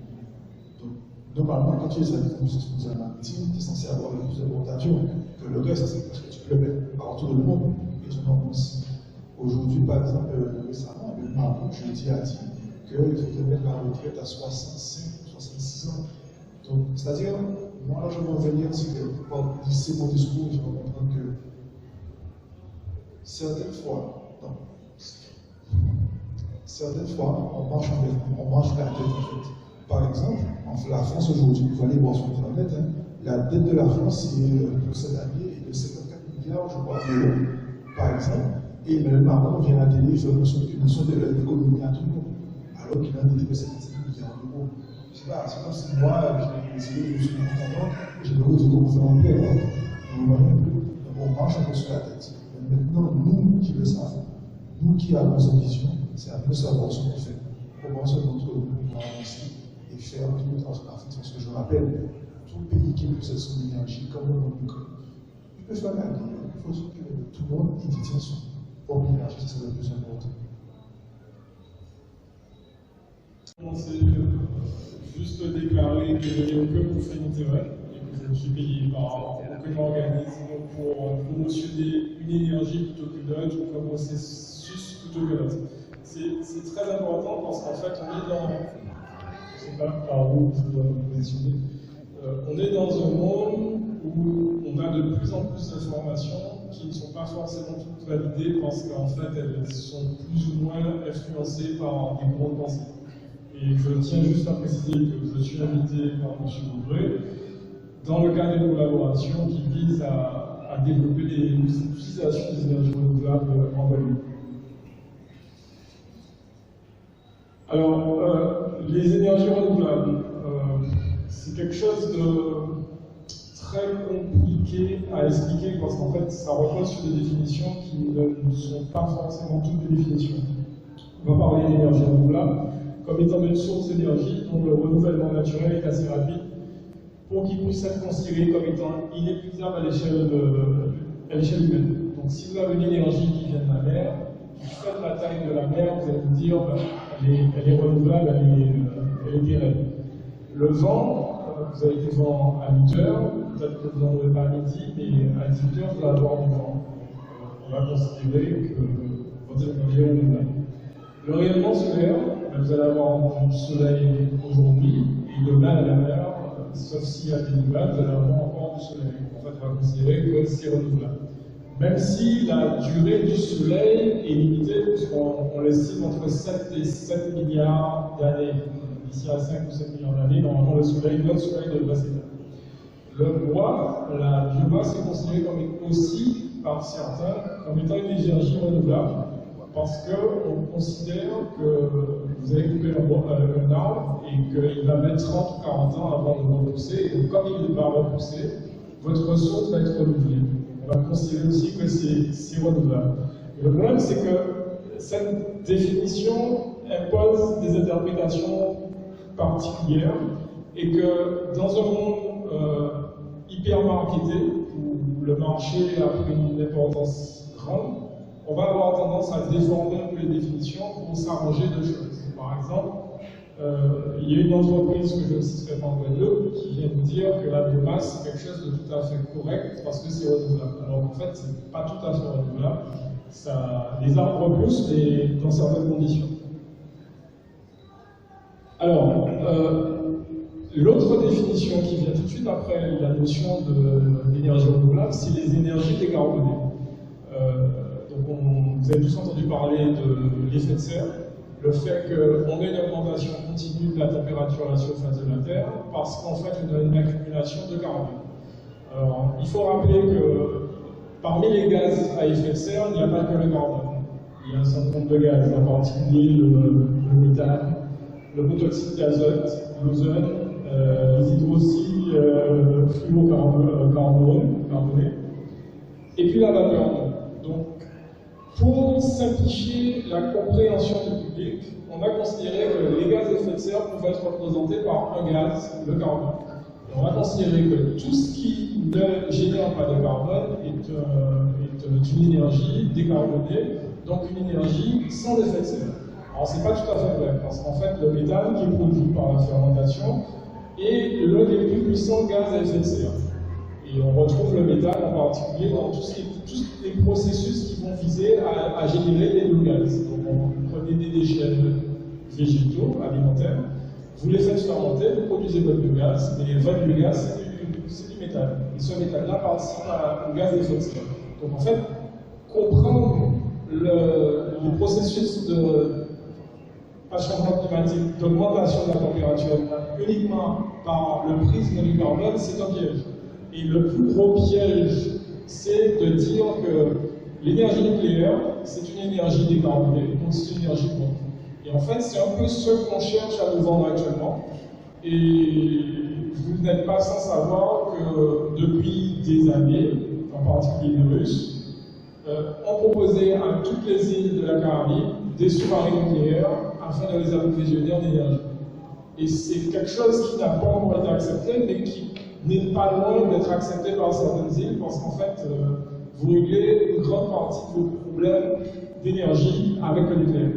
Donc, normalement, quand tu es à la puissance mondiale maritime, tu es censé avoir le plus de ports d'avion que le reste, parce que tu peux le mettre partout dans le monde. Ils en ont aussi. Aujourd'hui, par exemple, récemment, le Maroc, jeudi, a dit qu'il faudrait mettre la retraite à 65 ou 66 ans. Donc, c'est-à-dire, moi, là, je veux revenir, c'est que pour glisser mon discours, je vais comprendre que certaines fois, on marche la tête, en fait. Par exemple, la France aujourd'hui, vous allez voir sur Internet, la dette de la France, pour cette année, est de 54 milliards, je crois, d'euros, par exemple. Et Emmanuel Macron vient à la télé, il fait une notion de l'économie à tout le monde, alors qu'il a une dette de 55 milliards d'euros. Je ne sais pas, c'est comme si moi, j'ai essayé de me souvenir content, j'ai le retour pour faire un paix. On marche un peu sur la tête. Mais maintenant, nous qui le savons, nous qui avons cette vision, c'est à nous savoir ce qu'on fait. Comment se notre nous avancer et faire tout le transfert. Parce que je rappelle, tout pays qui possède son énergie, comme le monde, il peut faire la guerre. Il faut que tout le monde détient son propre énergie, c'est le plus important. Juste déclarer que je n'ai aucun conflit d'intérêt et que je ne suis payé par aucun organisme pour promotionner une énergie plutôt qu'une autre ou un processus plutôt que l'autre. C'est très important parce qu'en fait, on est dans. Je ne sais pas par où je dois me positionner. On est dans un monde où on a de plus en plus d'informations qui ne sont pas forcément toutes validées parce qu'en fait, elles sont plus ou moins influencées par des courants de pensée. Et je tiens juste à préciser que je suis invité par M. Boudré dans le cadre d'une collaboration qui vise à développer l'utilisation des énergies renouvelables en Guadeloupe. Alors, les énergies renouvelables, c'est quelque chose de très compliqué à expliquer parce qu'en fait, ça repose sur des définitions qui ne sont pas forcément toutes des définitions. On va parler d'énergie renouvelable comme étant une source d'énergie dont le renouvellement naturel est assez rapide pour qu'il puisse être considéré comme étant inépuisable à l'échelle humaine. Donc, si vous avez une énergie qui vient de la mer, du fait de la taille de la mer, vous allez vous dire elle est renouvelable, elle est pérenne. Le vent, vous avez des vents à 8 heures, peut-être que vous n'en aurez pas à midi, mais à 18 heures, vous allez avoir du vent. On va considérer que votre énergie est renouvelable. Le rayonnement solaire, vous allez avoir du soleil aujourd'hui, et demain à la mer, sauf s'il y a des nuages, vous allez avoir encore du soleil. En fait, on va considérer que c'est renouvelable. Même si la durée du soleil est limitée, puisqu'on l'estime entre 7 et 7 milliards d'années. D'ici à 5 ou 7 milliards d'années, normalement notre soleil devrait s'éteindre. Le bois, la biomasse est considérée aussi par certains comme étant une énergie renouvelable, parce qu'on considère que vous avez coupé un arbre et qu'il va mettre 30 ou 40 ans avant de repousser, et comme il va repousser, votre ressource va être renouvelée. On va considérer aussi que c'est renouvelable. Et le problème, c'est que cette définition impose des interprétations particulières et que dans un monde hyper marketé, où le marché a pris une importance grande, on va avoir tendance à déformer un peu les définitions pour s'arranger de choses. Par exemple, il y a une entreprise que je ne citerai pas en Guadeloupe qui vient nous dire que la biomasse c'est quelque chose de tout à fait correct parce que c'est renouvelable. Alors en fait, c'est pas tout à fait renouvelable. Les arbres repoussent, mais dans certaines conditions. Alors, l'autre définition qui vient tout de suite après la notion d'énergie renouvelable, c'est les énergies décarbonées. Donc vous avez tous entendu parler de l'effet de serre, le fait qu'on ait une augmentation continue de la température à la surface de la Terre, parce qu'en fait on a une accumulation de carbone. Alors, il faut rappeler que parmi les gaz à effet de serre, il n'y a pas que le carbone. Il y a un certain nombre de gaz, en particulier le méthane, le protoxyde d'azote, l'ozone, les hydroxydes fluorocarbonés, et puis la vapeur d'eau. Donc, pour simplifier la compréhension du public, on a considéré que les gaz à effet de serre pouvaient être représentés par un gaz, le carbone. Et on va considérer que tout ce qui ne génère pas de carbone est une énergie décarbonée, donc une énergie sans effet de serre. Alors, ce n'est pas tout à fait vrai, parce qu'en fait, le méthane qui est produit par la fermentation est l'un des plus puissants gaz à effet de serre. Et on retrouve le méthane en particulier dans tous les processus qui vont viser à générer des biogaz. Donc, vous prenez des déchets végétaux, alimentaires, vous les faites fermenter, vous produisez votre biogaz, mais votre biogaz, c'est du méthane. Et ce méthane-là participe au gaz à effet de serre. Donc, en fait, comprendre le processus de changement climatique, d'augmentation de la température uniquement par le prisme du carbone, c'est un piège. Et le plus gros piège, c'est de dire que l'énergie nucléaire, c'est une énergie décarbonée, donc c'est une énergie propre. Et en fait, c'est un peu ce qu'on cherche à nous vendre actuellement. Et vous n'êtes pas sans savoir que depuis des années, en particulier les Russes, ont proposé à toutes les îles de la Caraïbe des sous-marins nucléaires afin de les approvisionner en énergie. Et c'est quelque chose qui n'a pas encore été accepté, mais qui n'est pas loin d'être accepté par certaines îles, parce qu'en fait, vous réglez une grande partie de vos problèmes d'énergie avec le nucléaire.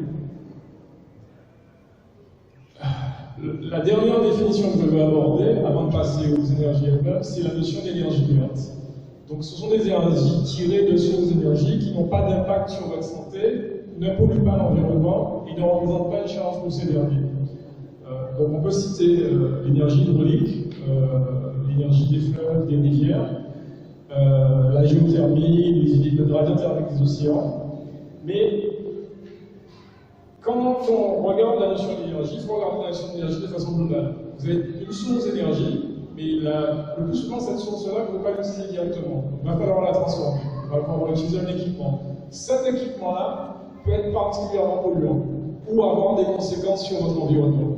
La dernière définition que je vais aborder, avant de passer aux énergies elles-mêmes, c'est la notion d'énergie verte. Donc ce sont des énergies tirées de sources d'énergie qui n'ont pas d'impact sur votre santé, ne polluent pas l'environnement et ne représentent pas une charge pour ces derniers. Donc on peut citer l'énergie hydraulique, l'énergie des fleuves, des rivières, la géothermie, le gradient thermique des océans. Mais quand on regarde la notion d'énergie, il faut regarder la notion d'énergie de façon globale. Vous avez une source d'énergie, mais le plus souvent, cette source-là, vous ne pouvez pas l'utiliser directement. Il va falloir la transformer, il va falloir utiliser un équipement. Cet équipement-là peut être particulièrement polluant ou avoir des conséquences sur votre environnement.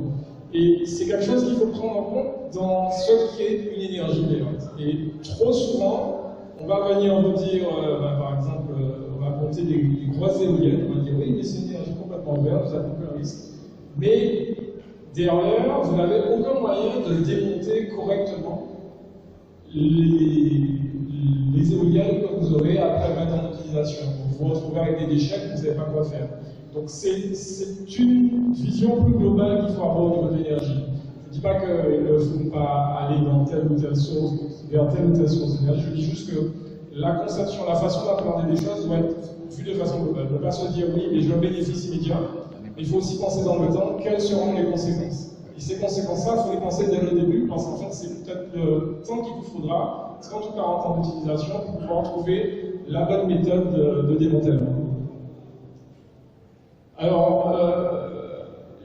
Et c'est quelque chose qu'il faut prendre en compte dans ce qui est une énergie verte. Et trop souvent, on va venir vous dire, par exemple, on va monter des grosses éoliennes, on va dire oui, mais c'est une énergie complètement verte, vous avez aucun risque. Mais derrière, vous n'avez aucun moyen de démonter correctement les éoliennes que vous aurez après mettre en utilisation. Vous vous retrouvez avec des déchets que vous ne savez pas quoi faire. Donc c'est une vision plus globale qu'il faut avoir au niveau de l'énergie. Je ne dis pas qu'il ne faut pas aller dans telle ou telle source, vers telle ou telle source d'énergie, je dis juste que la conception, la façon d'appréhender des choses doit être vue de façon globale. On ne peut pas se dire oui, mais je veux un bénéfice immédiat. Il faut aussi penser dans le temps, quelles seront les conséquences. Et ces conséquences-là, il faut les penser dès le début, parce qu'en fait, c'est peut-être le temps qu'il vous faudra, 30 ou 40 ans d'utilisation, pour pouvoir trouver la bonne méthode de démantèlement. Alors,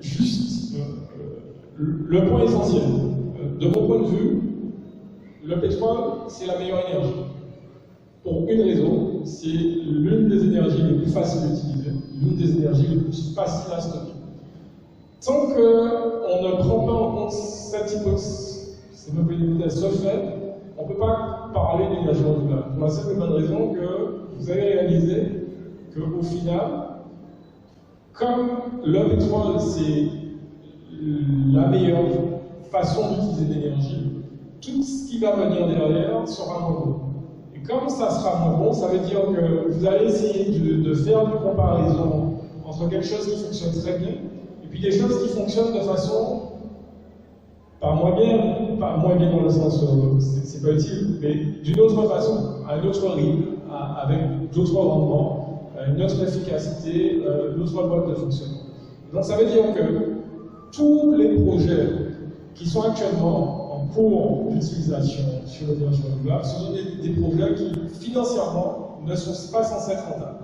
juste le point essentiel. De mon point de vue, le pétrole, c'est la meilleure énergie. Pour une raison, c'est l'une des énergies les plus faciles à utiliser, l'une des énergies les plus faciles à stocker. Tant qu'on ne prend pas en compte cette hypothèse, ce fait, on ne peut pas parler d'énergie renouvelable. Pour la simple et bonne raison que vous avez réalisé qu'au final, comme le pétrole, c'est la meilleure façon d'utiliser l'énergie, tout ce qui va venir derrière sera moins bon. Et comme ça sera moins bon, ça veut dire que vous allez essayer de faire une comparaison entre quelque chose qui fonctionne très bien et puis des choses qui fonctionnent de façon pas moins bien dans le sens c'est pas utile, mais d'une autre façon, à un autre rythme, avec d'autres rendements, une autre efficacité, une autre mode de fonctionnement. Donc ça veut dire que tous les projets qui sont actuellement en cours d'utilisation sur l'énergie renouvelable, ce sont des projets qui, financièrement, ne sont pas censés être rentables.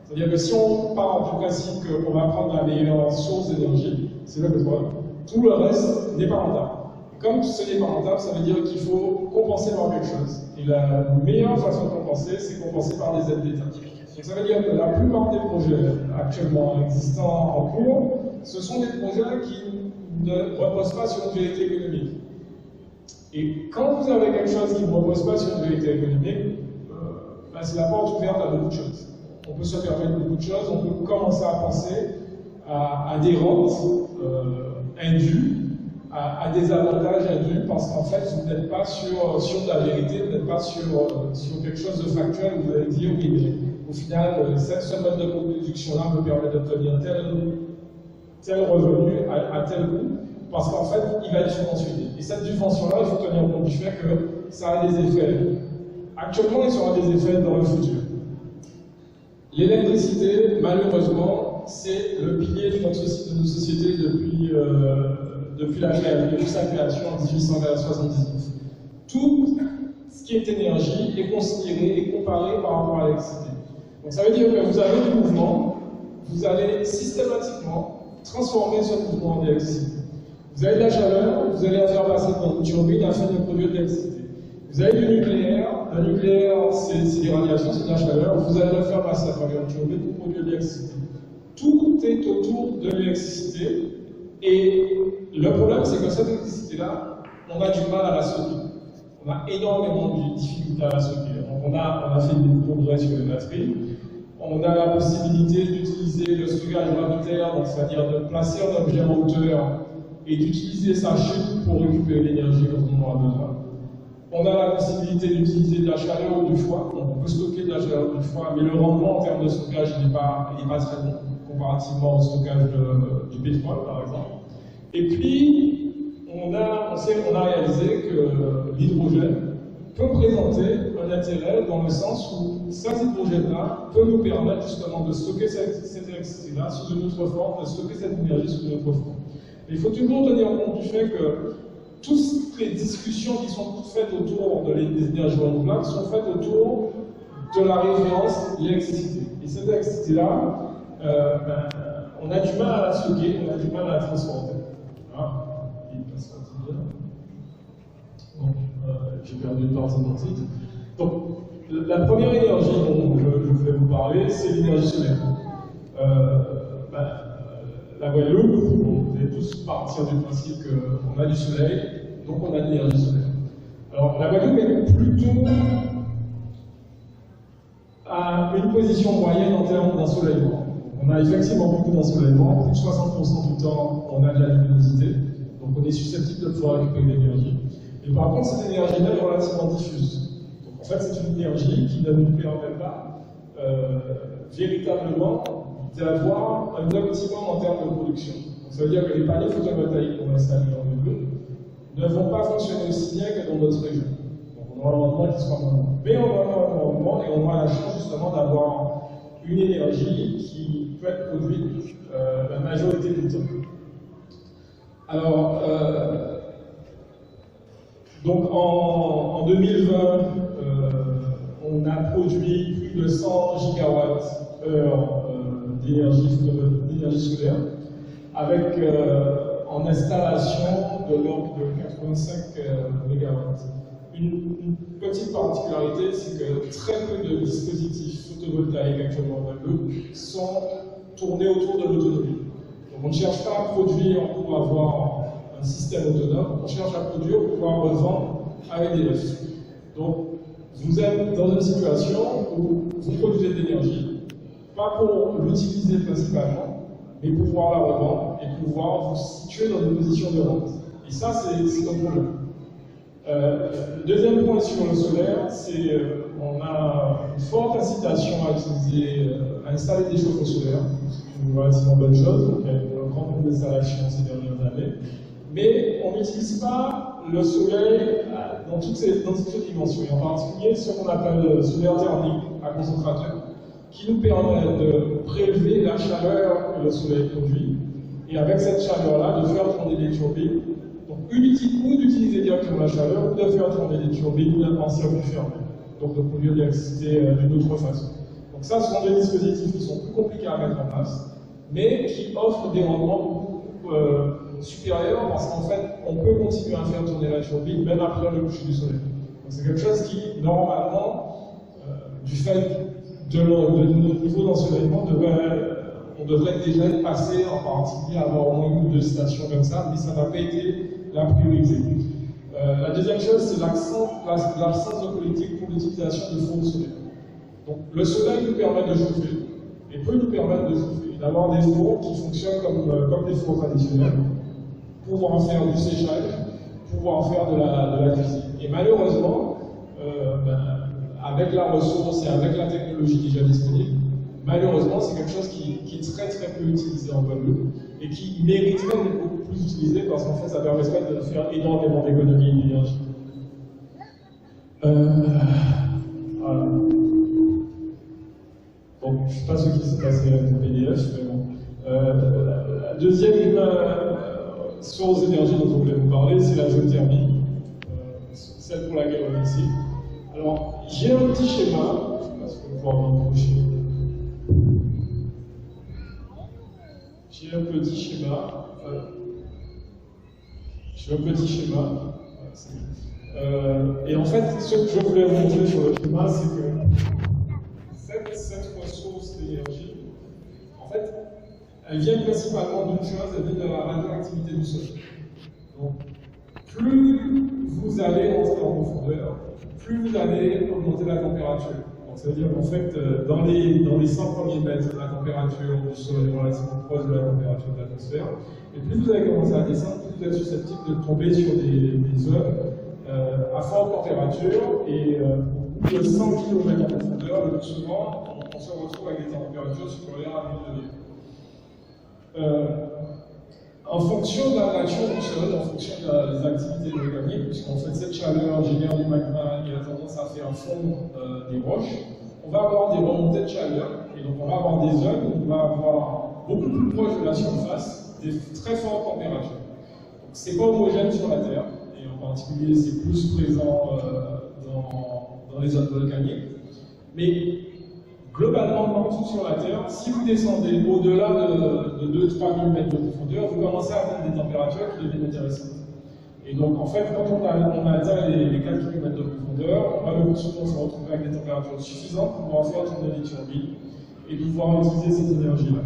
C'est-à-dire que si on part du principe qu'on va prendre la meilleure source d'énergie, c'est le pétrole, tout le reste n'est pas rentable. Et comme ce n'est pas rentable, ça veut dire qu'il faut compenser par quelque chose. Et la meilleure façon de compenser, c'est compenser par des aides d'État. Donc ça veut dire que la plupart des projets actuellement existants en cours, ce sont des projets qui ne reposent pas sur une vérité économique. Et quand vous avez quelque chose qui ne repose pas sur une vérité économique, c'est la porte ouverte à beaucoup de choses. On peut se permettre beaucoup de choses, on peut commencer à penser à des rentes indues, à des avantages induits, parce qu'en fait, vous n'êtes pas sur de la vérité, vous n'êtes pas sur quelque chose de factuel, vous allez dire, oui, mais au final, ce mode de production-là me permet d'obtenir tel revenu à tel coût, parce qu'en fait, il va être subventionné. Et cette subvention-là, il faut tenir compte du fait que ça a des effets. Actuellement, il sera des effets dans le futur. L'électricité, malheureusement, c'est le pilier de nos sociétés depuis sa création en 1879. Tout ce qui est énergie est considéré et comparé par rapport à l'électricité. Donc ça veut dire que vous avez du mouvement, vous allez systématiquement transformer ce mouvement en électricité. Vous avez de la chaleur, vous allez la faire passer dans une turbine afin de produire de l'électricité. Vous avez du nucléaire, le nucléaire c'est des radiations, c'est de la chaleur, vous allez le faire passer à travers une turbine pour produire de l'électricité. Tout est autour de l'électricité, et le problème c'est que cette électricité-là, on a du mal à la stocker. On a énormément de difficultés à la stocker. On a fait des progrès sur les batteries. On a la possibilité d'utiliser le stockage gravitaire, c'est-à-dire de placer un objet en hauteur et d'utiliser sa chute pour récupérer l'énergie quand on en a besoin. On a la possibilité d'utiliser de la chaleur ou du froid. Donc on peut stocker de la chaleur ou du froid, mais le rendement en termes de stockage n'est pas très bon, comparativement au stockage du pétrole, par exemple. Et puis, on a réalisé que l'hydrogène peut présenter un intérêt dans le sens où cet hydrogène-là peut nous permettre justement de stocker cette électricité-là sous une autre forme, de stocker cette énergie sous une autre forme. Mais il faut toujours tenir compte du fait que toutes les discussions qui sont faites autour des énergies renouvelables sont faites autour de la référence l'électricité. Et cette électricité-là, on a du mal à la stocker, on a du mal à la transporter. Voilà. Donc, j'ai perdu une partie de mon titre. Donc, la première énergie dont je voulais vous parler, c'est l'énergie solaire. La Guadeloupe, vous allez tous partir du principe qu'on a du soleil, donc on a de l'énergie solaire. Alors, la Guadeloupe est plutôt à une position moyenne en termes d'ensoleillement. On a effectivement beaucoup d'ensoleillement, plus de 60% du temps, on a de la luminosité, donc on est susceptible de pouvoir récupérer de l'énergie. Et par contre, cette énergie-là est relativement diffuse. Donc en fait, c'est une énergie qui ne nous permet pas véritablement d'avoir un optimum en termes de production. Donc ça veut dire que les panneaux photovoltaïques qu'on installe dans le bleu ne vont pas fonctionner aussi bien que dans d'autres régions. Donc on aura un rendement qui sera moins bon. Mais on aura un rendement et on aura la chance justement d'avoir une énergie qui peut être produite la majorité du temps. Alors, donc en 2020, on a produit plus de 100 gigawatts-heure d'énergie solaire, avec en installation de l'ordre de 85 mégawatts. Une petite particularité, c'est que très peu de dispositifs photovoltaïques actuellement en Guadeloupe sont tournés autour de l'autonomie. Donc on ne cherche pas à produire pour avoir un système autonome, on cherche à produire pour pouvoir revendre à EDF. Donc vous êtes dans une situation où vous produisez de l'énergie, pas pour l'utiliser principalement, mais pour pouvoir la revendre et pouvoir vous situer dans une position de vente. Et ça, c'est un problème. Le deuxième point sur le solaire, c'est qu'on a une forte incitation à installer des chauffe-eau solaires. C'est une relativement bonne chose, donc il y a un grand nombre d'installations ces dernières années. Mais on n'utilise pas le soleil dans toutes ces dimensions, et en particulier ce qu'on appelle le solaire thermique à concentrateur, qui nous permet de prélever la chaleur que le soleil produit, et avec cette chaleur-là, de faire tourner des turbines. Donc, ou d'utiliser directement la chaleur, ou de faire tourner des turbines en circuit fermé. Donc, de produire de l'électricité d'une autre façon. Donc, ça, ce sont des dispositifs qui sont plus compliqués à mettre en place, mais qui offrent des rendements beaucoup supérieurs, parce qu'en fait, on peut continuer à faire tourner la turbine même après le coucher du soleil. Donc, c'est quelque chose qui, normalement, du fait de notre niveau d'ensoleillement, on devrait déjà être passé, en particulier, à avoir au moins une ou deux stations comme ça, mais ça n'a pas été la priorité. La deuxième chose, c'est l'absence de politique pour l'utilisation de fours solaires. Donc, le soleil nous permet de chauffer, et peut nous permettre de chauffer, d'avoir des fours qui fonctionnent comme des fours traditionnels, pouvoir faire du séchage, pouvoir faire de la cuisine. Et malheureusement, avec la ressource et avec la technologie déjà disponible, malheureusement, c'est quelque chose qui est très très peu utilisé en Guadeloupe et qui mériterait d'être beaucoup plus utilisé parce qu'en fait, ça permettrait de faire énormément d'économies d'énergie. Voilà. Bon, je ne sais pas ce qui s'est passé avec le PDF, mais bon. La deuxième source d'énergie dont on voulait vous parler, c'est la géothermie, celle pour laquelle on est ici. Alors, j'ai un petit schéma, je ne sais pas si vous pouvez m'approcher. J'ai un petit schéma. Et en fait, ce que je voulais vous montrer sur le schéma, c'est que cette ressource d'énergie, en fait, elle vient principalement d'une chose, elle vient de la radioactivité du sol. Donc, plus vous allez entrer en profondeur, plus vous allez augmenter la température. Donc, ça veut dire qu'en fait, dans les 100 premiers mètres, la température du sol est relativement proche de la température de l'atmosphère. Et plus vous allez commencer à descendre, plus vous êtes susceptible de tomber sur des zones à forte température. Et au bout de 100 km en profondeur, le plus souvent, on se retrouve avec des températures supérieures à 1000 degrés. En fonction de la nature du sol, en fonction des activités volcaniques, puisqu'en fait cette chaleur génère du magma et a tendance à faire fondre des roches, on va avoir des remontées de chaleur, et donc on va avoir des zones où on va avoir beaucoup plus proche de la surface des très fortes températures. Donc c'est pas homogène sur la Terre, et en particulier c'est plus présent dans les zones volcaniques, mais globalement, partout sur la Terre, si vous descendez au-delà de 2-3 000 mètres de profondeur, vous commencez à atteindre des températures qui deviennent intéressantes. Et donc, en fait, quand on atteint les 4 km de profondeur, on va le plus souvent se retrouver avec des températures suffisantes pour pouvoir faire tourner des turbines et pouvoir utiliser cette énergie-là.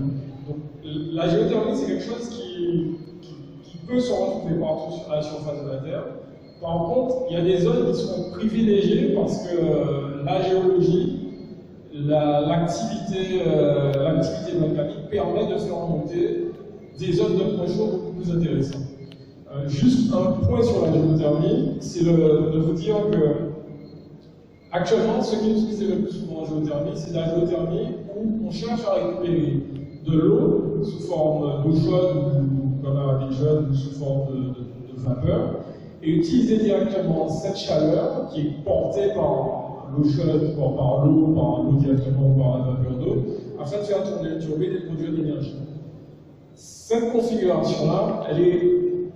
Donc, la géothermie, c'est quelque chose qui peut se retrouver partout sur la surface de la Terre. Par contre, il y a des zones qui seront privilégiées parce que la géologie, l'activité volcanique permet de faire remonter des zones de points chauds beaucoup plus intéressantes. Juste un point sur la géothermie, c'est de vous dire que actuellement, ce qui est utilisé le plus souvent en géothermie, c'est la géothermie où on cherche à récupérer de l'eau sous forme d'eau chaude ou comme un jeune ou sous forme de vapeur et utiliser directement cette chaleur qui est portée par l'eau chaude, par l'eau directement ou par la vapeur d'eau, afin de faire tourner une turbine et de produire de l'énergie. Cette configuration-là, elle est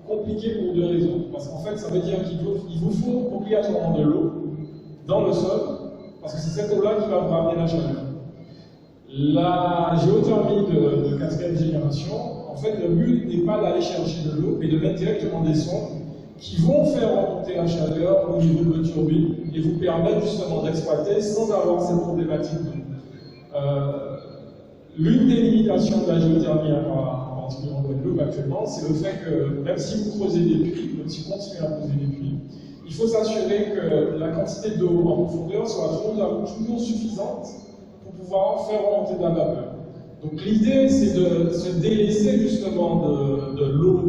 compliquée pour deux raisons. Parce qu'en fait, ça veut dire qu'il vous faut obligatoirement de l'eau dans le sol, parce que c'est cette eau-là qui va vous ramener la chaleur. La géothermie de 4e génération, en fait, le but n'est pas d'aller chercher de l'eau, mais de mettre directement des sondes qui vont faire remonter la chaleur au niveau de votre turbine et vous permettre justement d'exploiter sans avoir cette problématique d'eau. L'une des limitations de la géothermie, en particulier en Guadeloupe actuellement, c'est le fait que même si vous creusez des puits, même si vous continuez à creuser des puits, il faut s'assurer que la quantité d'eau en profondeur soit toujours suffisante pour pouvoir faire remonter de la vapeur. Donc l'idée, c'est de se délaisser justement de l'eau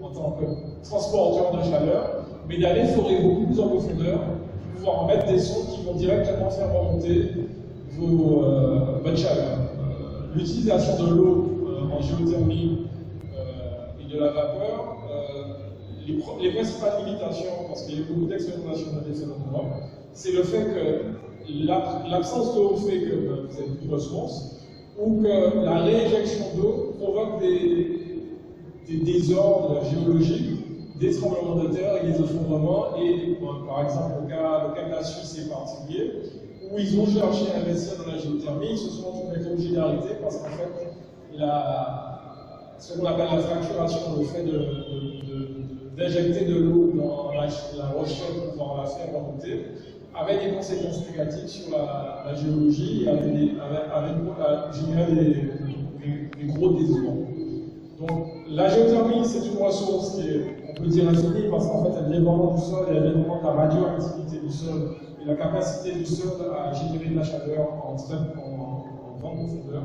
en tant que transporteur de chaleur, mais d'aller forer beaucoup plus en profondeur pour pouvoir mettre des sondes qui vont directement faire remonter votre chaleur. L'utilisation de l'eau en géothermie et de la vapeur, les principales limitations, parce qu'il y a beaucoup d'expérimentations de défense en Europe, c'est le fait que l'absence d'eau fait que vous avez plus de ressources, ou que la réinjection d'eau provoque des désordres géologiques, des tremblements de terre et des effondrements, et par exemple le cas de la Suisse est particulier, où ils ont cherché à investir dans la géothermie, ils se sont retrouvés obligés d'arrêter parce qu'en fait, ce qu'on appelle la fracturation, le fait d'injecter de l'eau dans la rochette pour pouvoir la faire remonter, avait des conséquences négatives sur la géologie et avait généré des gros désordres. Donc la géothermie, c'est une ressource qui est, on peut dire, infinie parce qu'en fait, elle vient vraiment du sol et elle vient vraiment de la radioactivité du sol et la capacité du sol à générer de la chaleur en grande profondeur.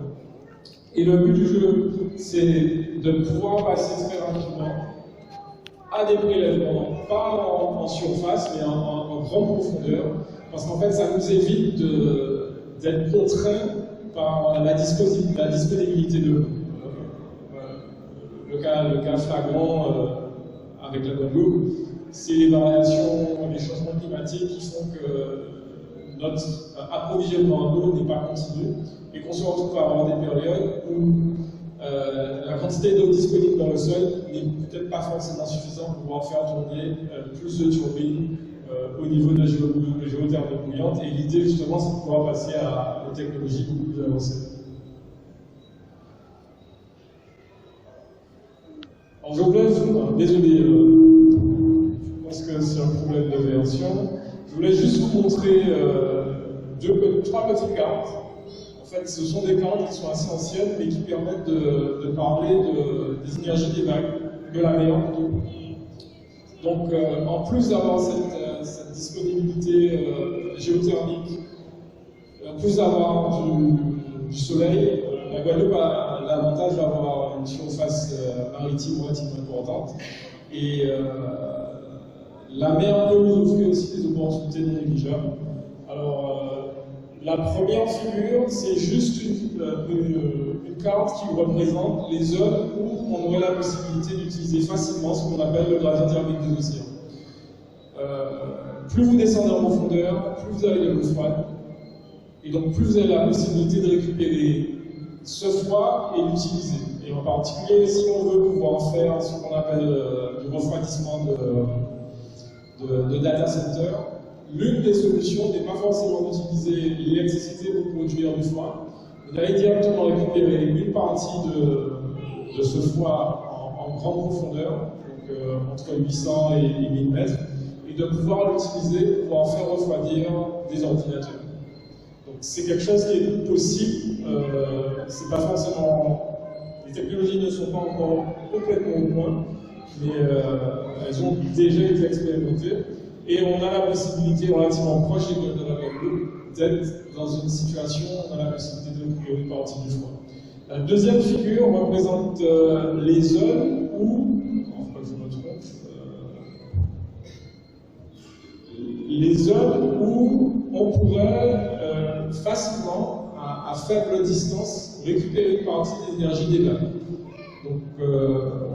Et le but du jeu, c'est de pouvoir passer très rapidement à des prélèvements, pas en surface, mais en grande profondeur, parce qu'en fait, ça nous évite d'être contraints par la disponibilité de l'eau. Le cas flagrant avec la Guadeloupe, c'est les variations, les changements climatiques qui font que notre approvisionnement en eau n'est pas continu et qu'on se retrouve à avoir des périodes où la quantité d'eau disponible dans le sol n'est peut-être pas forcément suffisante pour pouvoir faire tourner plus de turbines au niveau de la géothermie bouillante. Et l'idée, justement, c'est de pouvoir passer à des technologies beaucoup plus avancées. Alors, je voulais, désolé, je pense que c'est un problème de version. Je voulais juste vous montrer trois petites cartes. En fait, ce sont des cartes qui sont assez anciennes, mais qui permettent de parler des énergies des vagues, de la mer plutôt. Donc, en plus d'avoir cette disponibilité géothermique, en plus d'avoir du soleil, la Guadeloupe a l'avantage d'avoir une surface maritime relativement importante. Et la mer peut nous offrir aussi des opportunités non négligeables. Alors, la première figure, c'est juste une carte qui représente les zones où on aurait la possibilité d'utiliser facilement ce qu'on appelle le gradient thermique des océans. Plus vous descendez en profondeur, plus vous avez de l'eau froide, et donc plus vous avez la possibilité de récupérer ce froid et l'utiliser. Et en particulier, si on veut pouvoir faire ce qu'on appelle du refroidissement de data center, l'une des solutions n'est pas forcément d'utiliser l'électricité pour produire du foie, mais d'aller directement récupérer une partie de ce foie en grande profondeur, donc entre 800 et 1000 mètres, et de pouvoir l'utiliser pour pouvoir faire refroidir des ordinateurs. Donc c'est quelque chose qui est possible, c'est pas forcément... Les technologies ne sont pas encore complètement au point, mais elles ont déjà été expérimentées, et on a la possibilité relativement proche des côtes de la Guadeloupe d'être dans une situation où on a la possibilité de couper une partie du foie. La deuxième figure représente les zones où, enfin je me trompe, les zones où on pourrait facilement, à faible distance, récupérer une partie de l'énergie des vagues. Donc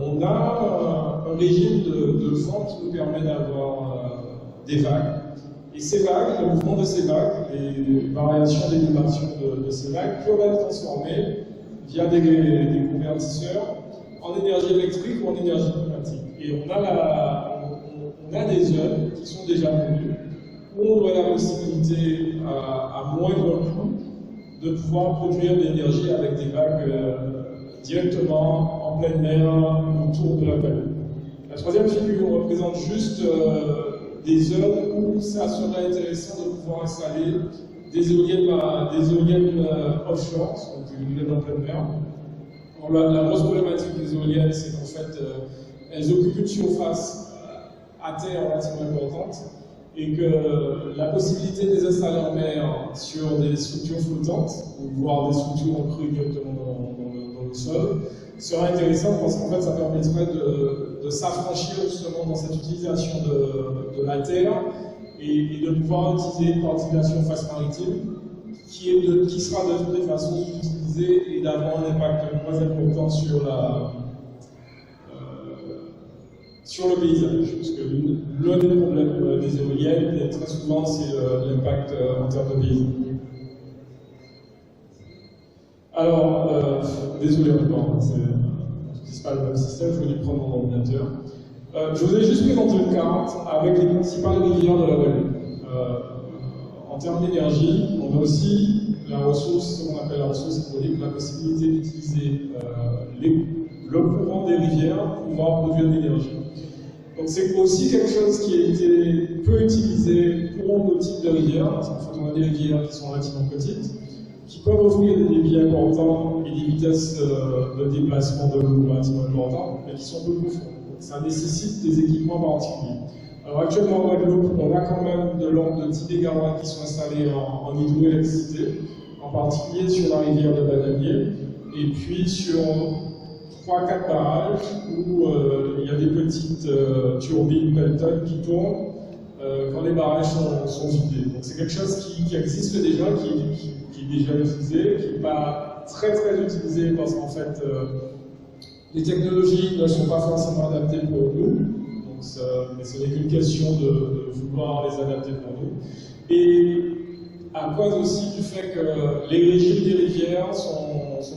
on a un régime de vent qui nous permet d'avoir des vagues. Et ces vagues, le mouvement de ces vagues, les variations des vibrations de ces vagues peuvent être transformées via des convertisseurs en énergie électrique ou en énergie pneumatique. Et on a des zones qui sont déjà prévues où on aurait la possibilité à moindre coût de pouvoir produire de l'énergie avec des vagues directement en pleine mer autour de la Guadeloupe. La troisième figure représente juste des zones où ça serait intéressant de pouvoir installer des éoliennes offshore, donc des éoliennes en pleine mer. Alors, la grosse problématique des éoliennes, c'est qu'en fait, elles occupent une surface à terre relativement importante, et que la possibilité de les installer en mer sur des structures flottantes, ou voire des structures en crue directement dans le sol, serait intéressante parce qu'en fait ça permettrait de s'affranchir justement dans cette utilisation de la terre et de pouvoir utiliser une partie de la surface maritime qui sera de toute façon utilisée et d'avoir un impact moins important sur le paysage, parce que l'un des problèmes des éoliennes, très souvent, c'est l'impact en termes de paysage. Alors, désolé encore, c'est pas le même système, je vais lui prendre mon ordinateur. Je vous ai juste présenté une carte avec les principales rivières de la Guadeloupe. En termes d'énergie, on a aussi la ressource, ce qu'on appelle la ressource hydraulique, la possibilité d'utiliser le courant des rivières pour pouvoir produire de l'énergie. Donc c'est aussi quelque chose qui a été peu utilisé pour nos types de rivières, parce qu'en fait on a des rivières qui sont relativement petites, qui peuvent offrir des débits importants et des vitesses de déplacement de l'eau relativement importantes, mais qui sont peu profondes. Donc ça nécessite des équipements particuliers. Alors actuellement en Guadeloupe, on a quand même de l'ordre de 10 mégawatts qui sont installés en hydroélectricité, en particulier sur la rivière de Bananier, et puis sur 3-4 barrages où il y a des petites turbines Pelton qui tournent quand les barrages sont vidés. Donc c'est quelque chose qui existe déjà, qui est déjà utilisé, qui n'est pas très utilisé parce qu'en fait les technologies ne sont pas forcément adaptées pour nous, mais ce n'est qu'une question de vouloir les adapter pour nous. Et à cause aussi du fait que les régimes des rivières sont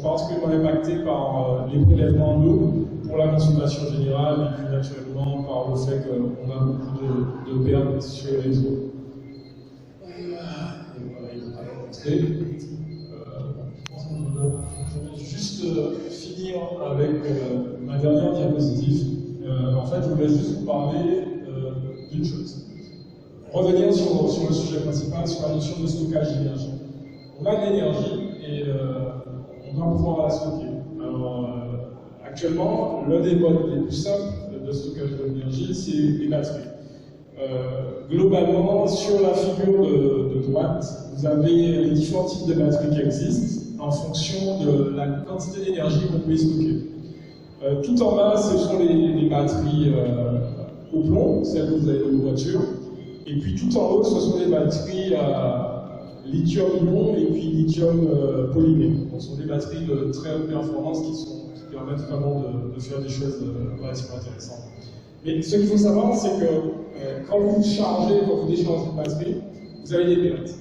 particulièrement impactés par les prélèvements d'eau pour la consommation générale et puis naturellement par le fait qu'on a beaucoup de pertes sur les eaux. Je vais juste finir avec ma dernière diapositive. En fait, je voulais juste vous parler d'une chose. Revenir sur le sujet principal, sur la notion de stockage d'énergie. On a de l'énergie et on doit pouvoir la stocker. Alors, actuellement, l'un des modes les plus simples de stockage de l'énergie, c'est les batteries. Globalement, sur la figure de droite, vous avez les différents types de batteries qui existent en fonction de la quantité d'énergie que vous pouvez stocker. Tout en bas, ce sont les batteries au plomb, celles que vous avez dans vos voitures. Et puis tout en haut, ce sont des batteries à lithium-ion et puis lithium-polymère. Ce sont des batteries de très haute performance qui permettent vraiment de faire des choses relativement intéressantes. Mais ce qu'il faut savoir, c'est que quand vous déchargez une batterie, vous avez des pertes.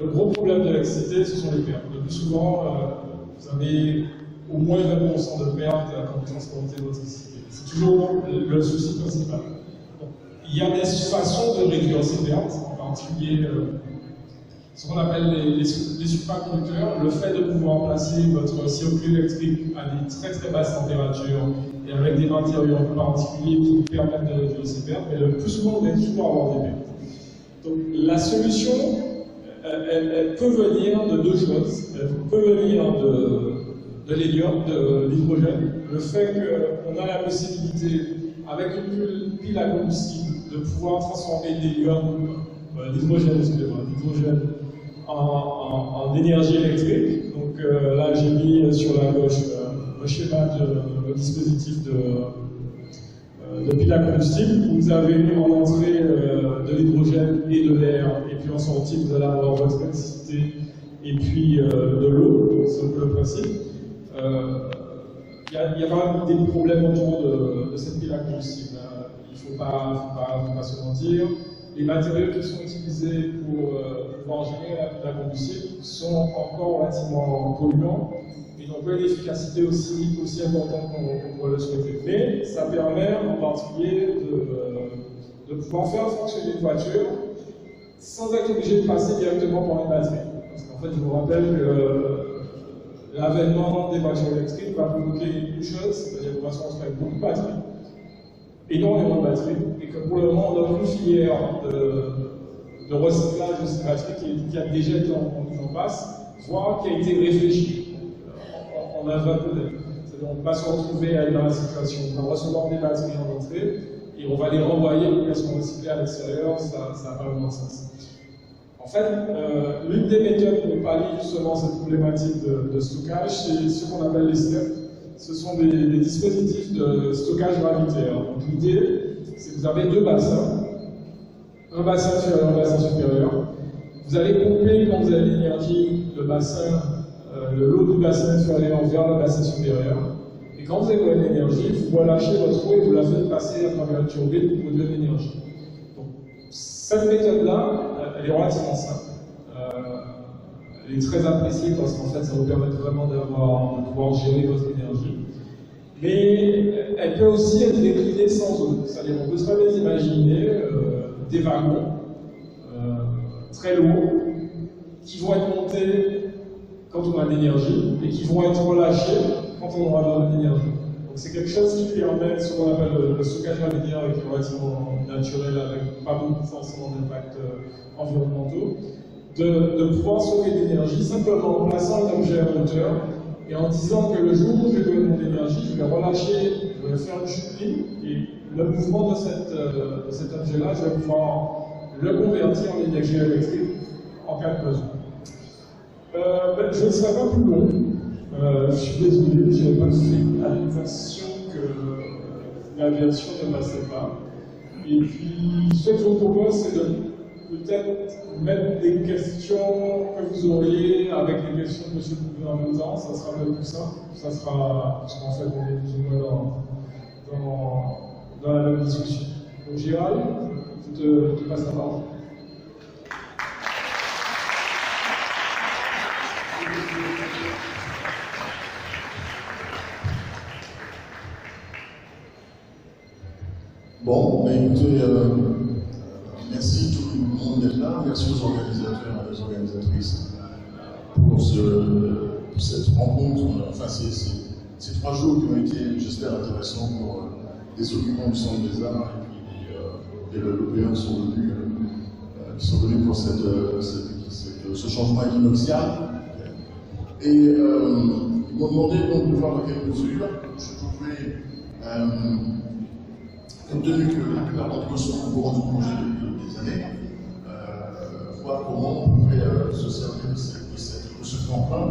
Le gros problème de l'électricité, ce sont les pertes. Le plus souvent, vous avez au moins 20% de pertes quand vous transportez votre électricité. C'est toujours le souci principal. il y a des façons de réduire ces pertes, en particulier ce qu'on appelle les superconducteurs, le fait de pouvoir placer votre circuit électrique à des très très basses températures et avec des matériaux particuliers qui vous permettent de réduire ces pertes, mais le plus souvent, vous allez toujours avoir des pertes. Donc la solution, elle peut venir de deux choses. Elle peut venir de l'hélium, de l'hydrogène. Le fait qu'on a la possibilité, avec une pile à combustible, de pouvoir transformer l'hydrogène en énergie électrique. Donc là, j'ai mis sur la gauche le schéma de dispositif de pile à combustible. Vous avez en entrée de l'hydrogène et de l'air, et puis en sortie, vous allez avoir votre électricité et puis de l'eau. C'est un peu le principe. Il y a quand même des problèmes autour de cette pile à combustible. Il ne faut pas se mentir. Les matériaux qui sont utilisés pour pouvoir générer la pile à combustible sont encore relativement polluants et n'ont pas une efficacité aussi importante qu'on pourrait le souhaiter. Mais ça permet en particulier de pouvoir faire fonctionner une voiture sans être obligé de passer directement par une batterie. Parce qu'en fait, je vous rappelle que l'avènement des voitures électriques va provoquer une chose, c'est-à-dire qu'on va se retrouver avec beaucoup de batteries, énormément de batteries, et que pour le moment, on a une filière de recyclage de ces batteries qui a déjà été en place, voire qui a été réfléchie en aval peut-être. C'est-à-dire qu'on va se retrouver dans la situation où on va recevoir des batteries en entrée, et on va les renvoyer pour qu'elles soient recyclées à l'extérieur, ça n'a pas vraiment de sens. En fait, l'une des méthodes pour pallier justement cette problématique de stockage, c'est ce qu'on appelle les STEP. Ce sont des dispositifs de stockage gravitaire. Donc l'idée, c'est que vous avez deux bassins, un bassin inférieur et un bassin supérieur. Vous allez pomper, quand vous avez l'énergie, le lot du bassin inférieur vers le bassin supérieur. Et quand vous avez de l'énergie, vous relâchez votre eau et vous la faites passer à travers une turbine pour produire de l'énergie. Donc cette méthode-là, elle est relativement simple. Elle est très appréciée parce qu'en fait, ça vous permet vraiment de pouvoir gérer votre énergie. Mais elle peut aussi être déclinée sans eau. C'est-à-dire qu'on peut très bien imaginer des wagons très lourds qui vont être montés quand on a de l'énergie et qui vont être relâchés quand on aura besoin d'énergie. Donc c'est quelque chose qui permet ce qu'on appelle le stockage gravitaire qui est relativement naturel avec pas beaucoup forcément d'impacts environnementaux. De pouvoir stocker de l'énergie simplement en plaçant un objet à hauteur et en disant que le jour où j'ai besoin d'énergie, je vais relâcher, je vais faire une chute libre et le mouvement de cet objet-là, je vais pouvoir le convertir en énergie électrique en cas de besoin. Je ne serai pas plus long. Je suis désolé, je n'avais pas fait l'attention que la version ne passait pas. Et puis, ce que je vous propose, c'est de peut-être mettre des questions que vous auriez avec les questions de M. Poupin en même temps, ça sera le plus simple. Ça sera, parce qu'en fait, on est plus ou moins dans la même discussion. Donc, Gérald, je te passe la parole. Bon, bah écoutez, merci tout le monde d'être là, merci aux organisateurs et aux organisatrices pour cette rencontre. Enfin, ces 3 jours qui ont été, j'espère, intéressants pour les occupants du Centre des Arts et puis les Européens qui sont venus pour ce changement équinoxial. Et ils m'ont demandé donc de voir dans quelle mesure je pouvais, compte tenu que la plupart d'entre eux sont au courant du projet depuis des années, voir comment on pouvait se servir de ce tremplin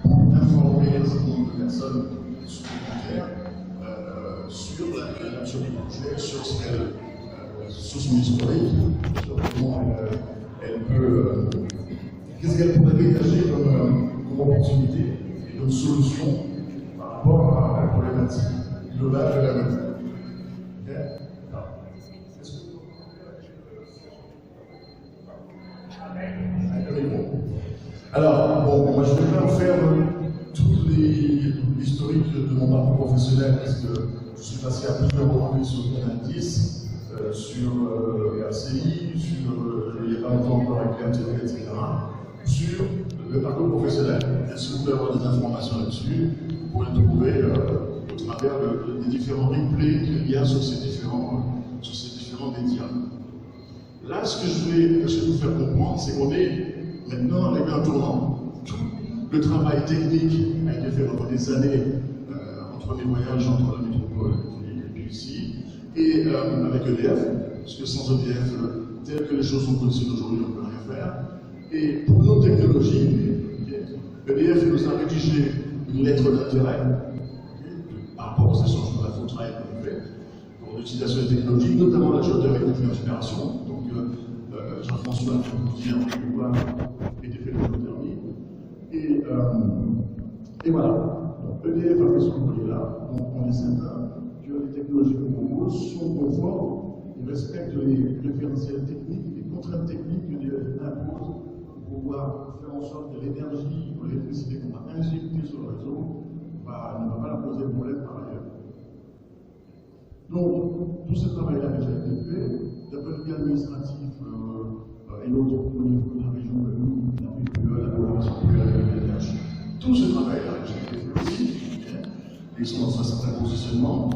pour informer un certain nombre de personnes supplémentaires sur la nature du projet, sur son historique, sur comment elle peut, qu'est-ce qu'elle pourrait dégager comme opportunité et comme solution par rapport à la problématique globale de la nature. Alors, bon, moi je ne vais pas faire tout l'historique de mon parcours professionnel parce que je suis passé à plusieurs reprises sur le 10. sur RCI, sur il n'y a pas longtemps encore avec l'MTV, etc., sur le parcours professionnel. Si vous pouvez avoir des informations là-dessus, vous pouvez le trouver au travers des différents replays qu'il y a sur ces différents médias. Là, ce que je vais vous faire comprendre, c'est qu'on est maintenant arrivé à un tournant. Tout le travail technique a été fait pendant des années entre mes voyages entre la métropole et puis ici, et avec EDF, parce que sans EDF, tel que les choses sont positionnées aujourd'hui, on ne peut rien faire. Et pour nos technologies, EDF nous a rédigé une lettre d'intérêt par rapport aux échanges de la Fautraille qu'on fait pour l'utilisation des technologies, notamment la géothermie de première génération. Donc Jean-François vient de pouvoir été fait la géothermie. Et voilà. Donc EDF a fait ce courrier-là. Donc on est certain que les technologies qu'on propose sont conformes et respectent les référentiels techniques, les contraintes techniques que EDF impose pour pouvoir faire en sorte que l'énergie ou l'électricité qu'on va injecter sur le réseau ne va pas leur poser de problème par ailleurs. Donc, tout ce travail-là a déjà été fait, d'un point de vue administratif et l'autre au niveau de la région de nous, la PPE, la coopération plurielle de l'énergie. Tout ce travail-là a déjà été fait aussi, et ils sont dans un certain positionnement.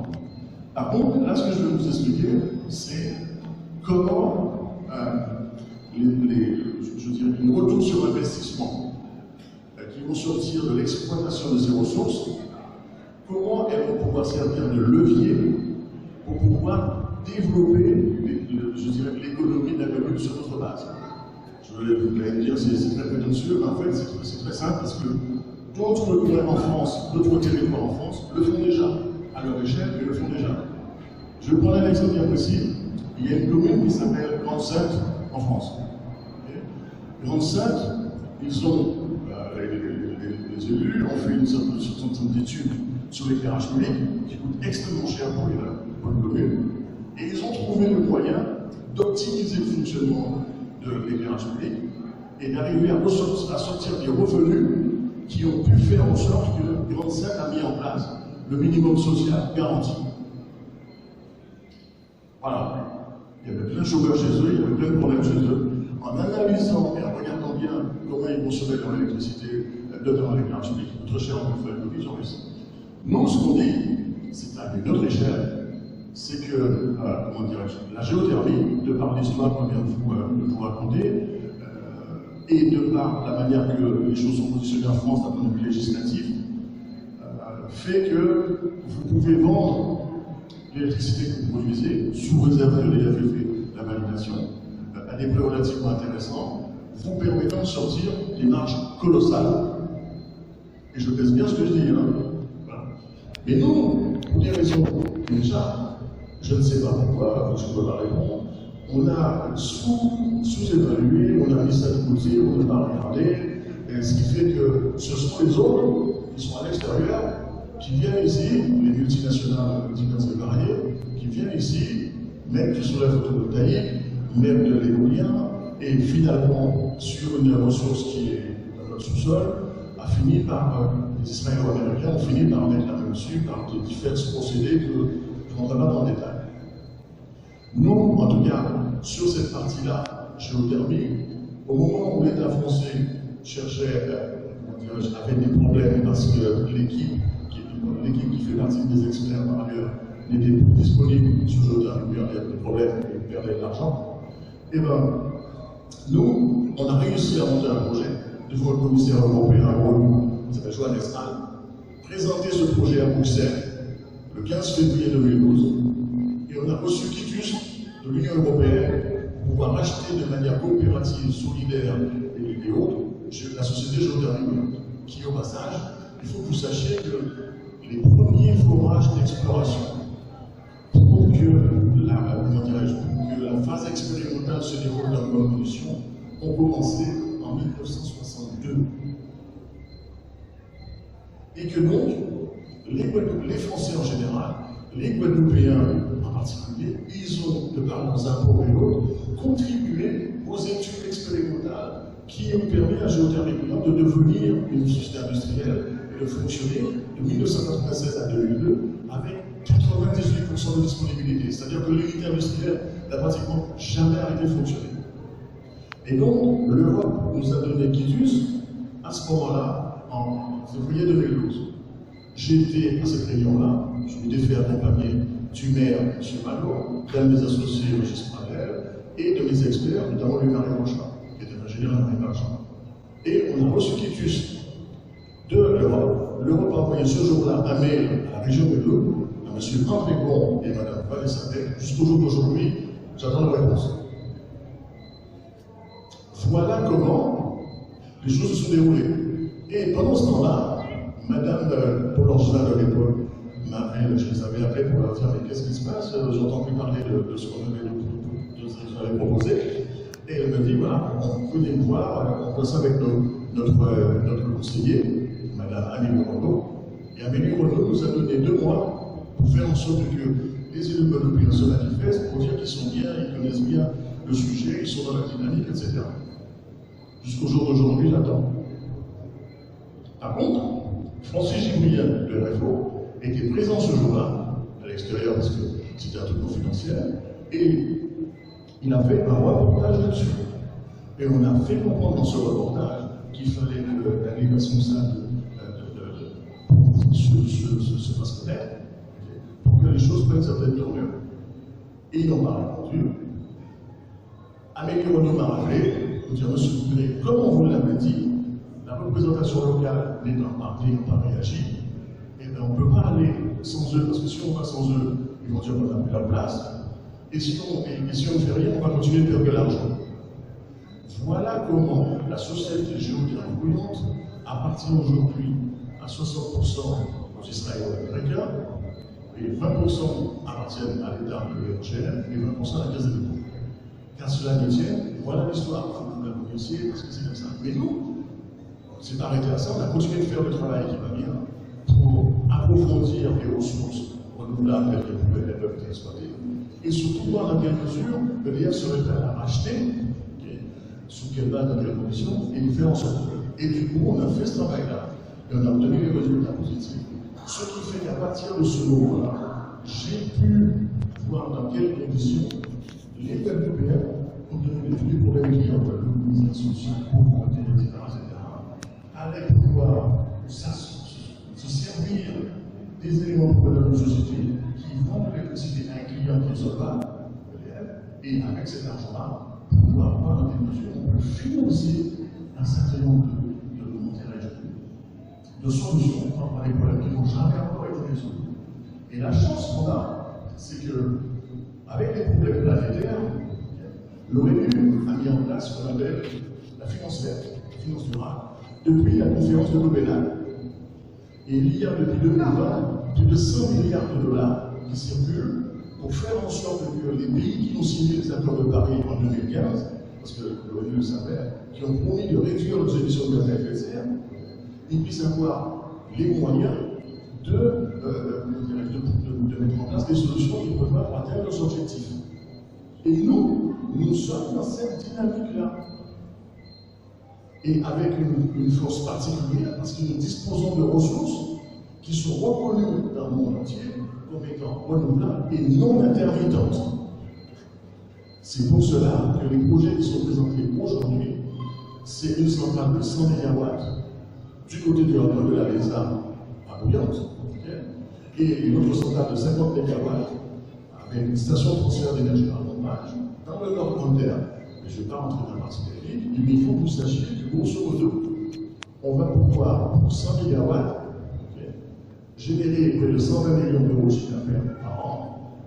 Par contre, là, ce que je veux vous expliquer, c'est comment je dirais, une retour sur investissement qui vont sortir de l'exploitation de ces ressources, comment elles vont pouvoir servir de levier pour pouvoir développer, je dirais, l'économie de l'agriculture sur notre base. Vous allez me dire, c'est très prétentieux, mais en fait, c'est très simple parce que d'autres points en France, d'autres territoires en France le font déjà, à leur échelle, mais le font déjà. Je vais prendre un exemple bien précis. Il y a une commune qui s'appelle Grande-Synthe en France. Grande-Synthe, ils ont, les élus ont fait une certaine d'études sur l'éclairage public qui coûte extrêmement cher pour une commune, et ils ont trouvé le moyen d'optimiser le fonctionnement de l'éclairage public et d'arriver à sortir des revenus qui ont pu faire en sorte que Grande-Synthe a mis en place le minimum social garanti. Voilà. Il y avait plein de chômeurs chez eux, il y avait plein de problèmes chez eux. En analysant et en regardant bien comment ils consommaient leur électricité, notamment l'éclairage public, qui coûte cher, on peut faire une vision réussie. Nous, ce qu'on dit, c'est à une autre échelle, c'est que, comment dirais-je, la géothermie, de par l'histoire qu'on vient de vous raconter, et de par la manière que les choses sont positionnées en France d'un point de vue législatif, fait que vous pouvez vendre l'électricité que vous produisez, sous réserve de l'EDF fait la validation, à des prix relativement intéressants, vous permettant de sortir des marges colossales. Et je pèse bien ce que je dis. Hein. Voilà. Mais nous, pour des raisons déjà, je ne sais pas pourquoi, je ne peux pas répondre, on a sous-évalué, on a mis ça de côté, on n'a pas regardé, et ce qui fait que ce sont les autres qui sont à l'extérieur, qui viennent ici, les multinationales diverses et variées, qui viennent ici, mettre sur la photovoltaïque, mettre de l'éolien, et finalement, sur une ressource qui est dans notre sous-sol, a fini par, les Israélo-Américains ont fini par mettre la main dessus, par des différents procédés que je ne rentre pas dans le détail. Nous, en tout cas, sur cette partie-là, géothermie, au moment où l'État français cherchait, avait des problèmes parce que l'équipe qui fait partie des experts par ailleurs n'était plus disponible sur géothermie, il y avait des problèmes et perdait de l'argent, et bien, nous, on a réussi à monter un projet devant le commissaire européen, qui s'appelle Johannes Hahn, présenter ce projet à Bruxelles le 15 février 2012, et on a reçu quitus de l'Union européenne pour pouvoir acheter de manière coopérative, solidaire et autres la société géothermie, qui au passage, il faut que vous sachiez que les premiers forages d'exploration pour que la phase expérimentale se déroule dans de bonnes conditions ont commencé en 1962. Et que donc, les Français en général, les Guadeloupéens en particulier, ils ont, de par leurs impôts et autres, contribué aux études expérimentales qui ont permis à Géothermie de devenir une société industrielle et de fonctionner de 1996 à 2002 avec 80 98% de disponibilité. C'est-à-dire que l'unité industrielle n'a pratiquement jamais arrêté de fonctionner. Et donc, l'Europe nous a donné quitus à ce moment-là, en février 2012. J'ai été à cette réunion-là, je m'étais fait accompagner du maire, M. Malo, d'un de mes associés, Régis Pradel, et de mes experts, notamment Louis-Marie Rochard, qui est un ingénieur en marine marchande. Et on a reçu quitus de l'Europe. L'Europe a envoyé ce jour-là un mail à la région de l'Eau, à M. André Gon et Mme Vanessa Beck. Jusqu'au jour d'aujourd'hui, j'attends la réponse. Voilà comment les choses se sont déroulées. Et pendant ce temps-là, Mme Paul Orgelin de l'époque m'appelle, je les avais appelés pour leur dire mais qu'est-ce qui se passe? J'entends plus parler de ce qu'on avait proposé. Et elle me dit voilà, on venait me voir, on passe avec notre conseiller, Mme Amélie Rondeau. Et Amélie Rondeau nous a donné 2 mois pour faire en sorte que les élus de Guadeloupe se manifestent pour dire qu'ils sont bien, ils connaissent bien le sujet, ils sont dans la dynamique, etc. Jusqu'au jour d'aujourd'hui, j'attends. Par contre, Francis Gibrien de RFO était présent ce jour-là, à l'extérieur, parce que c'était un truc confidentiel, et il a fait un reportage là-dessus. Et on a fait comprendre dans ce reportage qu'il fallait que les responsables se fassent connaître pour que les choses prennent certaines tournures. Et ils n'ont pas répondu. Amélie Renaud m'a rappelé pour dire monsieur Boudré, comme on vous l'avait dit, la représentation locale n'étant pas réagi, et bien on ne peut pas aller sans eux, parce que si on va sans eux, ils vont dire qu'on n'a plus la place. Et si on ne fait rien, on va continuer de perdre de l'argent. Voilà comment la société géo-bouillante appartient aujourd'hui à 60% aux Israélo-Américains, et 20% appartiennent à l'État de l'ERGM, et 20% à la Caisse des dépôts. Qu'à cela ne tienne, voilà l'histoire. Il faut que vous la connaissiez, parce que c'est comme ça. Mais nous, on s'est arrêté à ça, on a continué de faire le travail qui va bien pour approfondir les ressources renouvelables et les peuvent être exploitées. Et surtout voir dans quelle mesure l'EDF serait prêt à racheter, sous quelle base, dans quelles conditions, et faire en sorte. Et du coup, on a fait ce travail-là, et on a obtenu des résultats positifs. Ce qui fait qu'à partir de ce moment-là, j'ai pu voir dans quelles conditions les PME ont donné des flux pour les clients, l'organisation sociale, pauvreté, etc., allaient pouvoir se servir des éléments pour la société qui vendent l'électricité à un client qui ne soit pas et avec cet argent-là, pouvoir avoir dans des mesures, on peut financer un certain nombre de solutions par les problèmes qui n'ont jamais encore été résolus. Et la chance qu'on a, c'est que, avec les problèmes planétaires, l'ONU a mis en place ce qu'on appelle la finance verte, la finance durable, depuis la conférence de Copenhague. Et il y a depuis 2020 plus de 100 milliards de dollars qui circulent pour faire en sorte que les pays qui ont signé les accords de Paris en 2015, parce que l'ONU le savait, qui ont promis de réduire leurs émissions de gaz à effet de serre, ils puissent avoir les moyens de mettre en place des solutions qui peuvent atteindre leurs objectifs. Et nous sommes dans cette dynamique-là. Et avec une force particulière, parce que nous disposons de ressources qui sont reconnues dans le monde entier comme étant renouvelables et non intermittentes. C'est pour cela que les projets qui sont présentés aujourd'hui, c'est une centrale de 100 MW du côté du Havre de la Lézard à Bouillante, et une autre centrale de 50 MW avec une station de transfert d'énergie par pompage dans le nord de terre. Mais je ne vais pas rentrer dans la partie technique, mais il faut que vous sachiez que grosso modo, on va pouvoir, pour 100 MW, générer près de 120 millions d'euros de chiffre d'affaires par an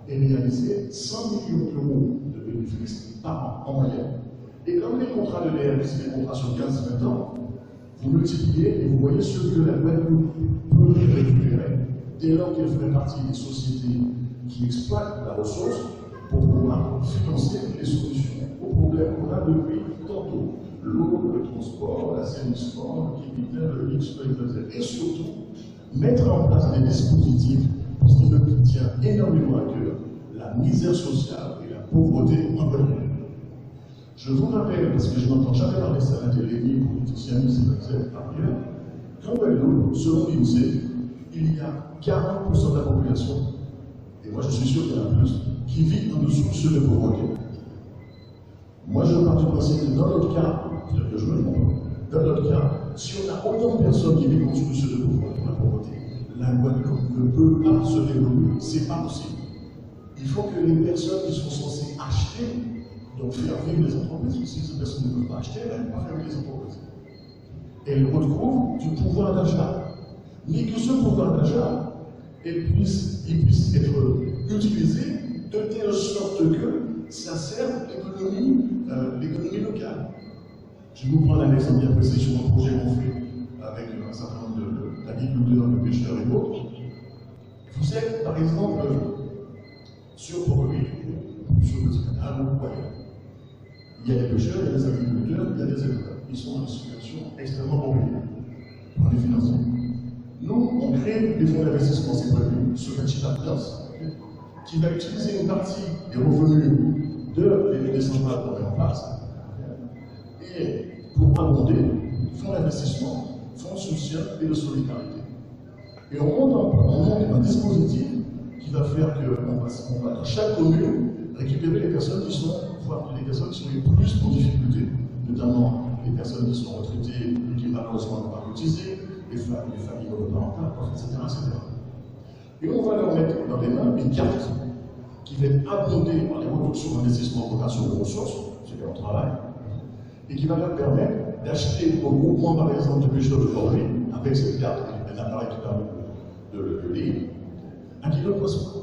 et réaliser 100 millions d'euros de bénéfices par an en moyenne. Et comme les contrats de l'ERP, c'est des contrats sur 15-20 ans, vous multipliez et vous voyez ce que la Guadeloupe peut récupérer dès lors qu'elle fait partie des sociétés qui exploitent la ressource pour pouvoir financer les solutions aux problèmes qu'on a depuis tantôt. L'eau, le transport, l'assainissement, le capital, le X, et surtout mettre en place des dispositifs, parce qu'il me tient énormément à cœur, la misère sociale et la pauvreté en Guadeloupe. Je vous rappelle, parce que je n'entends jamais parler de ça à la télé, ni politiciens, ni sénateurs, par ailleurs, qu'en Guadeloupe, selon l'INSEE, il y a 40% de la population Et moi, je suis sûr qu'il y en a plus qui vivent en dessous de pauvreté. Moi, je pars du principe que dans notre cas, peut-être que je me trompe, dans notre cas, si on a autant de personnes qui vivent en dessous de la pauvreté, la Guadeloupe ne peut pas se développer. C'est pas possible. Il faut que les personnes qui sont censées acheter, donc faire vivre les entreprises, si ces personnes ne peuvent pas acheter, elles ne peuvent pas faire vivre les entreprises. Elles retrouvent du pouvoir d'achat. Mais que ce pouvoir d'achat puisse être utilisé de telle sorte que ça serve l'économie locale. Je vais vous prendre un exemple bien précis sur un projet qu'on fait avec un certain nombre d'agriculteurs, de pêcheurs et d'autres. Vous êtes, par exemple, sur Port-Louis, sur le canal ou ailleurs. Il y a des pêcheurs, il y a des agriculteurs, il y a des éleveurs. Ils sont dans une situation extrêmement compliquée pour les financer. Nous, on crée des fonds d'investissement, c'est prévu, sur un type place, qui va utiliser une partie des revenus des centrales qu'on met en place, et pour abonder fonds d'investissement, fonds social et de solidarité. Et on monte un dispositif qui va faire qu'on va dans chaque commune récupérer les personnes qui sont, voire les personnes qui sont les plus en difficulté, notamment les personnes qui sont retraitées et qui malheureusement n'ont pas cotisé, les familles monoparentales, etc., etc. Et on va leur mettre dans les mains une carte qui va être abondée par les retours sur investissement en vocation de ressources, c'est leur travail, et qui va leur permettre d'acheter au groupement, par exemple, de pêcheurs de Port-Louis, avec cette carte, un appareil qui permet de le lire, 1 kilo de poisson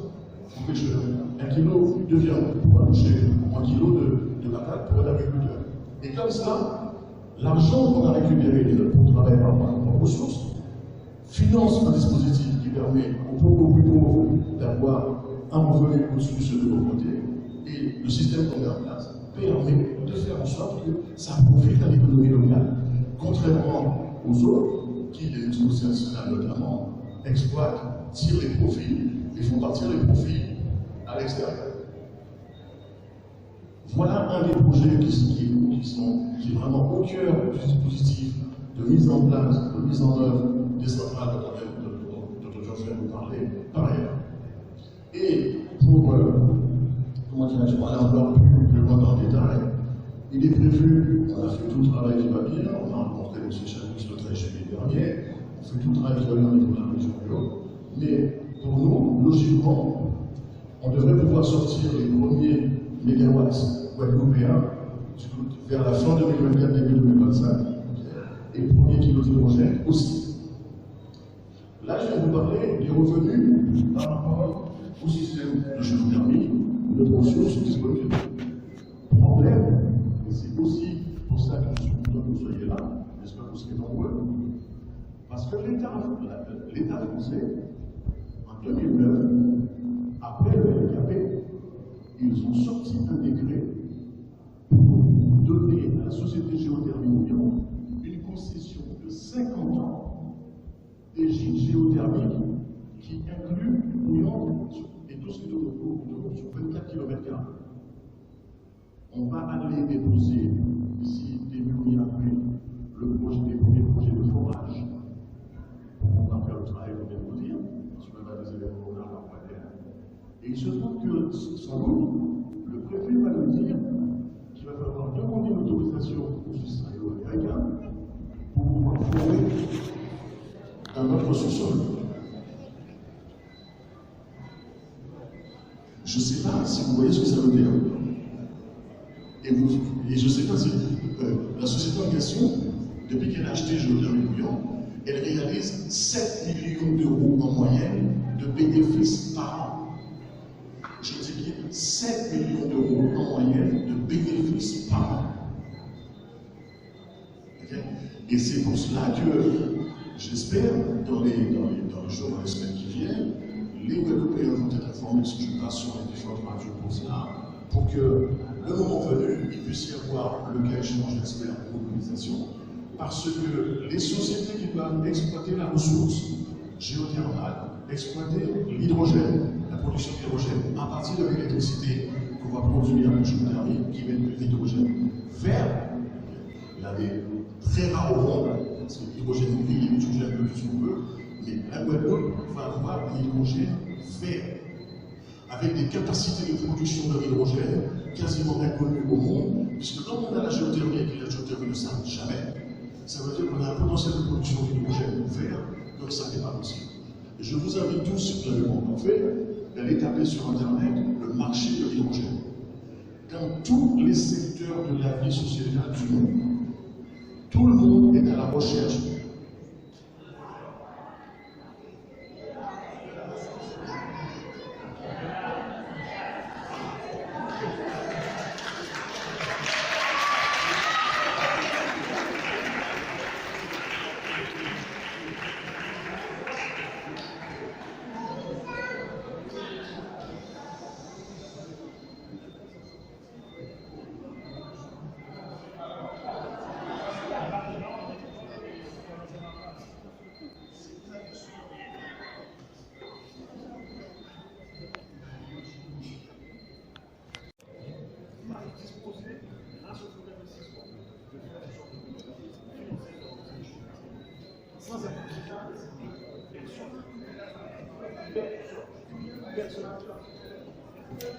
pour pêcheur, 1 kilo de viande pour un boucher, 1 kilo de patate pour un agriculteur. Et comme ça, l'argent qu'on a récupéré pour travailler par ressources finance un dispositif qui permet aux plus pauvres d'avoir un revenu au-dessus de ceux de pauvreté, et le système qu'on met en place permet de faire en sorte que ça profite à l'économie locale, contrairement aux autres qui, les multinationales notamment, exploitent, tirent les profits et font partir les profits à l'extérieur. Voilà un des projets qui est vraiment au cœur du dispositif de mise en place, de mise en œuvre des centrales dont je viens de vous parler par ailleurs. Et pour, je vais aller encore plus loin dans le détail, il est prévu, on a fait tout le travail qui va bien, on a rencontré M. Chalus le 13 juillet dernier, on fait tout le travail qui va bien au niveau de la région de l'eau, mais pour nous, logiquement, on devrait pouvoir sortir les premiers mégawatts guadeloupéens vers la fin 2024, début 2025, et le premier kilo d'hydrogène aussi. Là, je vais vous parler des revenus par rapport au système de géothermie, de ressources disponibles. Problème, et c'est aussi pour ça que je suis content que vous soyez là, j'espère que vous serez nombreux, parce que l'État français, en 2009, après le LKP, ils ont sorti un décret pour donner à la société géothermie Bouillon une concession de 50 ans des gîtes géothermiques qui incluent Bouillon et tout ce qui tourne autour sur 24 km². On va aller déposer ici, début mi-avril, les premiers projets de forage. On va faire le travail, on vient de vous dire, parce qu'on va des événements dans la moyenne. Et il se trouve que, sans doute, le préfet va nous dire qu'il va falloir demander une autorisation aux Israélo-Américains pour pouvoir forer dans notre sous-sol. Je ne sais pas si vous voyez ce que ça veut dire. Et je ne sais pas si la société en question, depuis qu'elle a acheté Géothermie Bouillon, elle réalise 7 millions d'euros en moyenne de bénéfices par an. Je dis 7 millions d'euros en moyenne de bénéfices par an. Okay? Et c'est pour cela que j'espère, dans les jours, dans les semaines qui viennent, les Guadeloupéens vont être informés de ce qui se passe sur les différentes radios pour cela, pour que, le moment venu, il puisse y avoir le cas échéant, j'espère, une mobilisation, parce que les sociétés qui doivent exploiter la ressource géothermale, exploiter l'hydrogène, la production d'hydrogène, à partir de l'électricité qu'on va produire en géothermie, qui va être l'hydrogène vert, il y a des très rares au monde, parce que l'hydrogène gris et l'hydrogène le plus on veut, mais la Guadeloupe va avoir l'hydrogène vert. avec des capacités de production de l'hydrogène quasiment inconnues au monde, puisque comme on a la géothermie et que la géothermie ne s'arrête jamais, ça veut dire qu'on a un potentiel de production d'hydrogène vert, donc ça n'est pas possible. Et je vous invite tous, si vous avez encore fait, d'aller taper sur Internet le marché de l'hydrogène. Dans tous les secteurs de la vie sociétale du monde, tout le monde est à la recherche.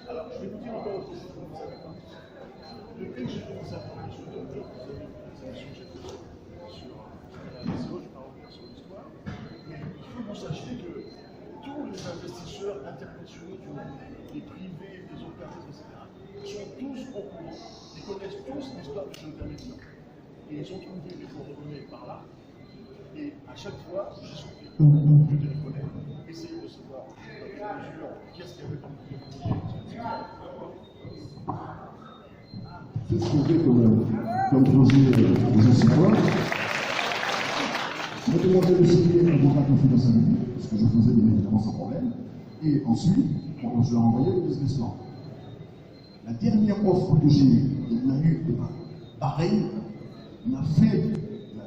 Alors, je vais vous dire encore autre chose. Depuis que j'ai commencé à parler sur le sujet sur la SEO, je ne vais pas revenir sur l'histoire, mais il faut que vous sachiez que tous les investisseurs internationaux du monde, les privés, les organismes, etc., sont tous au courant. Ils connaissent tous l'histoire du géothermie. Et ils ont trouvé les coordonnées par là. Et à chaque fois, je téléphonais, essayez de savoir qu'est-ce qu'il y avait comme Tout ce qu'on fait comme projet des anciens, je demandais de signer un contrat de confidentialité, ce que je faisais bien évidemment sans problème, et ensuite, je leur envoyais le business plan. La dernière offre que j'ai eue, il y en a eu pareil, m'a fait,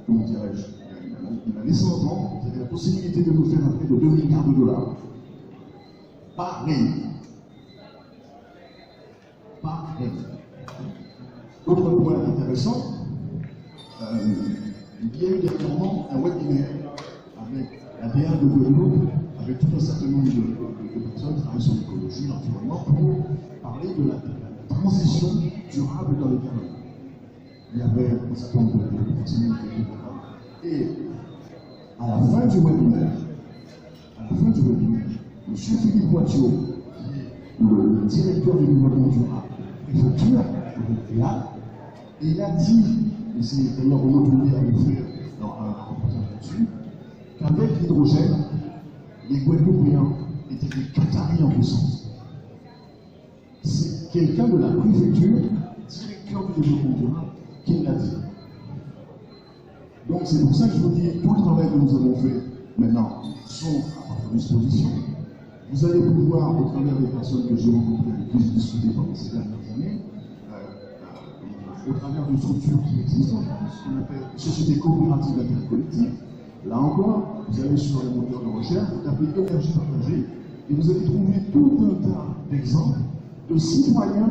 comment dirais-je, il m'a laissé entendre, vous avez la possibilité de nous faire un prêt de 2 milliards de dollars. Pareil. Pareil. Autre point intéressant, il y a eu dernièrement un webinaire avec la DA de Guadeloupe, avec tout un certain nombre de personnes qui travaillent sur l'écologie, l'environnement, pour parler de la transition durable dans les Caraïbes. Il y avait un certain nombre de personnalités qui étaient là. Et à la fin du webinaire, M. Philippe Boitiot, le directeur du développement durable, préfecture, était là, et il a dit, et c'est d'ailleurs un autre lien à vous faire dans un reportage là-dessus, qu'avec l'hydrogène, les Guadeloupéens étaient des Qataris en puissance. C'est quelqu'un de la préfecture, directeur du développement durable, qui l'a dit. Donc c'est pour ça que je vous dis, tout le travail que nous avons fait maintenant sont à votre disposition. Vous allez pouvoir, au travers des personnes que j'ai rencontrées et que j'ai discutées pendant ces dernières années, au travers de structures qui existent, ce qu'on appelle sociétés coopératives d'intérêt collectif, là encore, vous allez sur les moteurs de recherche, vous tapez énergie partagée, et vous allez trouver tout un tas d'exemples de citoyens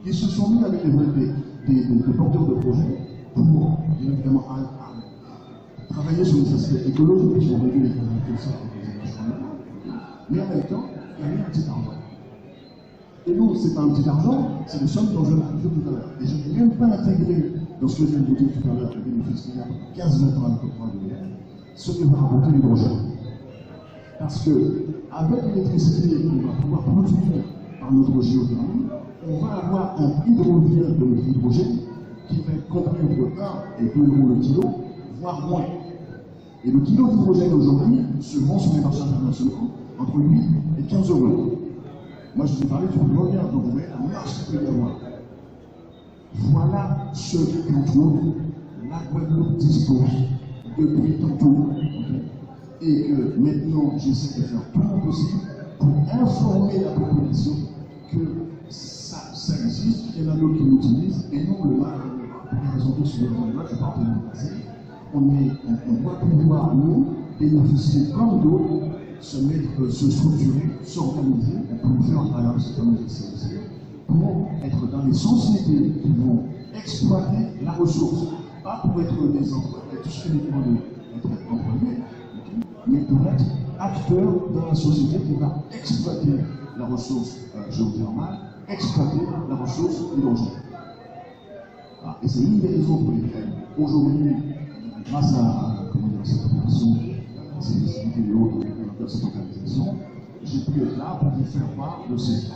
qui se sont mis avec des porteurs de projets pour, bien évidemment, travailler sur les aspects écologiques, qui ont réduit les gaz à effet de serre et les émissions de mais en même temps, gagner un petit argent. Et non, ce n'est pas un petit argent, c'est les sommes dont je l'ai dit tout à l'heure. Et je n'ai même pas intégré dans ce que je viens de vous dire tout à l'heure, le bénéfice qu'il y a 15-20 ans à l'école de l'hiver, ce que va rapporter l'hydrogène. Parce que, avec l'électricité qu'on va pouvoir produire par notre géothermie, on va avoir un prix de revient de notre hydrogène qui va être compris entre 1 et 2 euros le kilo, voire moins. Et le kilo d'hydrogène aujourd'hui se vend sur les marchés internationaux entre 8 et 15 euros. Moi, je vous ai parlé du revient, donc vous voyez la marge qu'il peut y avoir. Voilà ce dont la Guadeloupe dispose depuis tantôt. Et que maintenant, j'essaie de faire tout le possible pour informer la population que ça existe, qu'il y en a d'autres qui l'utilisent, et non le mal, pour les raisons de ce là je parle de le passé. On doit pouvoir, nous, bénéficier comme d'autres, se structurer, s'organiser, pour faire un travail pour être dans les sociétés qui vont exploiter la ressource, pas pour être des employés, tout ce uniquement d'être employés, mais pour être acteur dans la société qui va exploiter la ressource géothermale, exploiter la ressource hydrogène. Et c'est une des raisons pour lesquelles, aujourd'hui, grâce à cette opération, ces vidéos de cette organisation, j'ai pu être là pour vous faire part de ces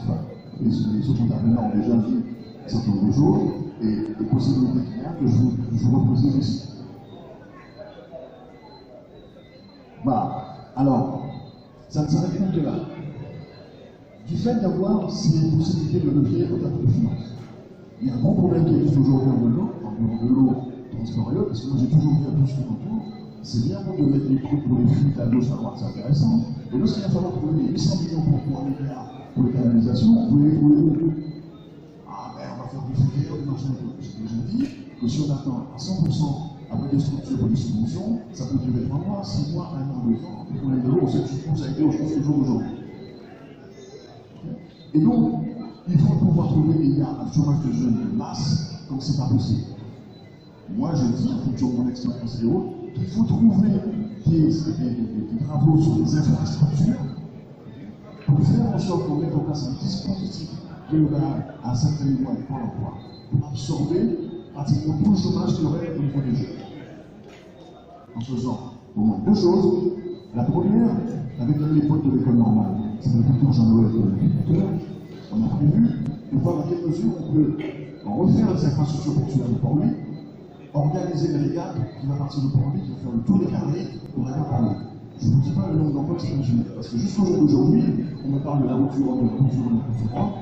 les autres intervenants ont déjà dit un certain nombre de jours et des possibilités qu'il y a que je vous représente ici. Voilà. Alors, ça ne s'arrête pas que là. Du fait d'avoir ces possibilités de levier en termes de finances, il y a un grand problème qui existe aujourd'hui en dehors de l'eau transparente, parce que moi j'ai toujours dit à tout ce qui m'entoure, c'est bien bon de mettre les trucs pour les fuites à gauche, à droite, c'est intéressant, mais lorsqu'il va falloir trouver les 800 millions pour 1 milliard pour les canalisations, vous pouvez où? Ah ben on va faire du ferroviaire, du marché auto. J'ai déjà dit que si on attend à 100% après des structures pour des subventions, ça peut durer 3 mois, 6 mois, 1 an, 2 ans, et pour les euros, ça a été au jour d'aujourd'hui. Et donc, il faut pouvoir trouver des liens à chômage de jeunes de masse, comme c'est pas possible. Moi, je dis, en fonction de mon expérience et autres, qu'il faut trouver des travaux sur les infrastructures pour faire en sorte qu'on mette en place un dispositif qui va à un certain niveau avec Pôle emploi pour absorber pratiquement tout le chômage qu'il y aurait au niveau des jeunes. En faisant au moins 2 choses. La première, avec les potes de l'école normale, c'est le docteur Jean-Noël de on a prévu de voir à quelle mesure on peut refaire les infrastructures portuaires de Port-Louis, organiser les régates qui va partir de Port-Louis, qui va faire le tour des carrés pour aller à Port-Louis. Je ne vous dis pas le nombre d'emplois que c'est imaginaire, parce que jusqu'au jour d'aujourd'hui, on me parle de la route du Rhône,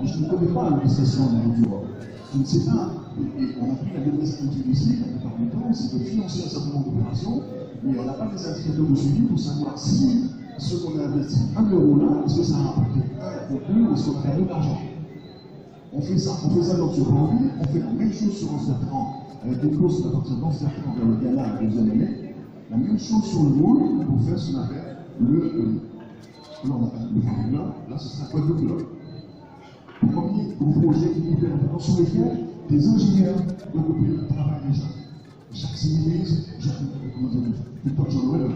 et je ne connais pas l'administration de la route du Rhône. Je ne sais pas, et on a pris la responsabilité ici, la plupart du temps, c'est de financer un certain nombre d'opérations, mais on n'a pas des indicateurs de suivi pour savoir si ce qu'on a investi 1 euro là, est-ce que ça a rapporté 1 ou 2, ou est-ce qu'on a perdu de l'argent. On fait ça donc sur Port-Louis, on fait la même chose sur Anse-Bertrand, avec des courses à partir d'Anse-Bertrand vers le Ghana la deuxième année, la même chose sur le Rhône pour faire ce qu'on appelle le Nord, là ce sera quoi de bloc. Premier gros projet hyper important sur lesquels des ingénieurs européens travaillent déjà. Jacques Sémélis, Victor Jean-Noël,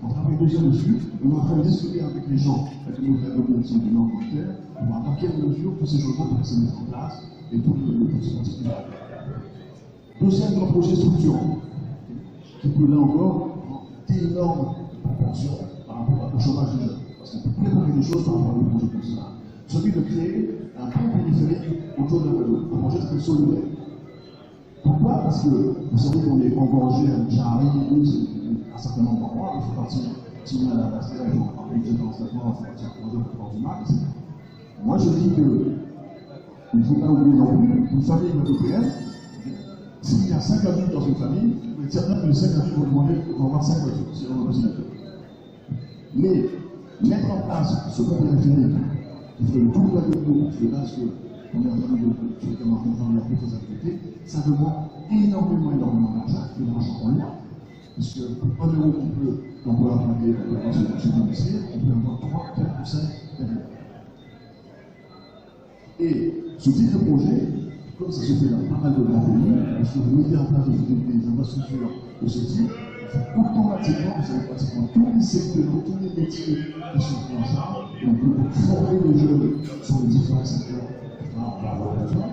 on travaille déjà dessus, on est en train de discuter avec les gens, avec nos organisations du Nord-Angleterre, pour voir dans quelle mesure tous ces changements peuvent se mettre en place et tout le scientifique qui va arriver. Deuxième grand projet structurant, qui peut là encore prendre d'énormes proportions par rapport au chômage des jeunes, parce qu'on peut préparer des choses par rapport à des projets comme cela. Celui de créer un pont périphérique autour de la Guadeloupe, un projet très solidaire. Pourquoi? Parce que vous savez qu'on est engorgé à Jarry, un certain nombre d'endroits, il faut partir, si on a la passerelle, il faut partir de l'enseignement, il faut partir à 3h pour du max. Moi je dis que il ne faut pas oublier non plus une famille guadeloupéenne, s'il y a 5 adultes dans une famille, vous êtes certain que les 5 adultes vont demander pour avoir 5 voitures, si on a possible. Mais mettre en place ce pont périphérique qui ferait le tour de la Guadeloupe, parce que là, ce qu'on est en train de fréquemment faire plus de activités, ça demande énormément d'argent, et d'argent en loi. Parce que pour 1 euro qu'on peut appliquer dans ce marché domicile, on peut avoir 3, 4 ou 5 derrière. Et ce type de projet, comme ça se fait dans pas mal de grands pays, parce que vous mettez en place des infrastructures de ce type, automatiquement, vous avez pratiquement tous les secteurs, tous les métiers qui sont pris en charge, et on peut former les jeunes sur les différents secteurs on va avoir besoin,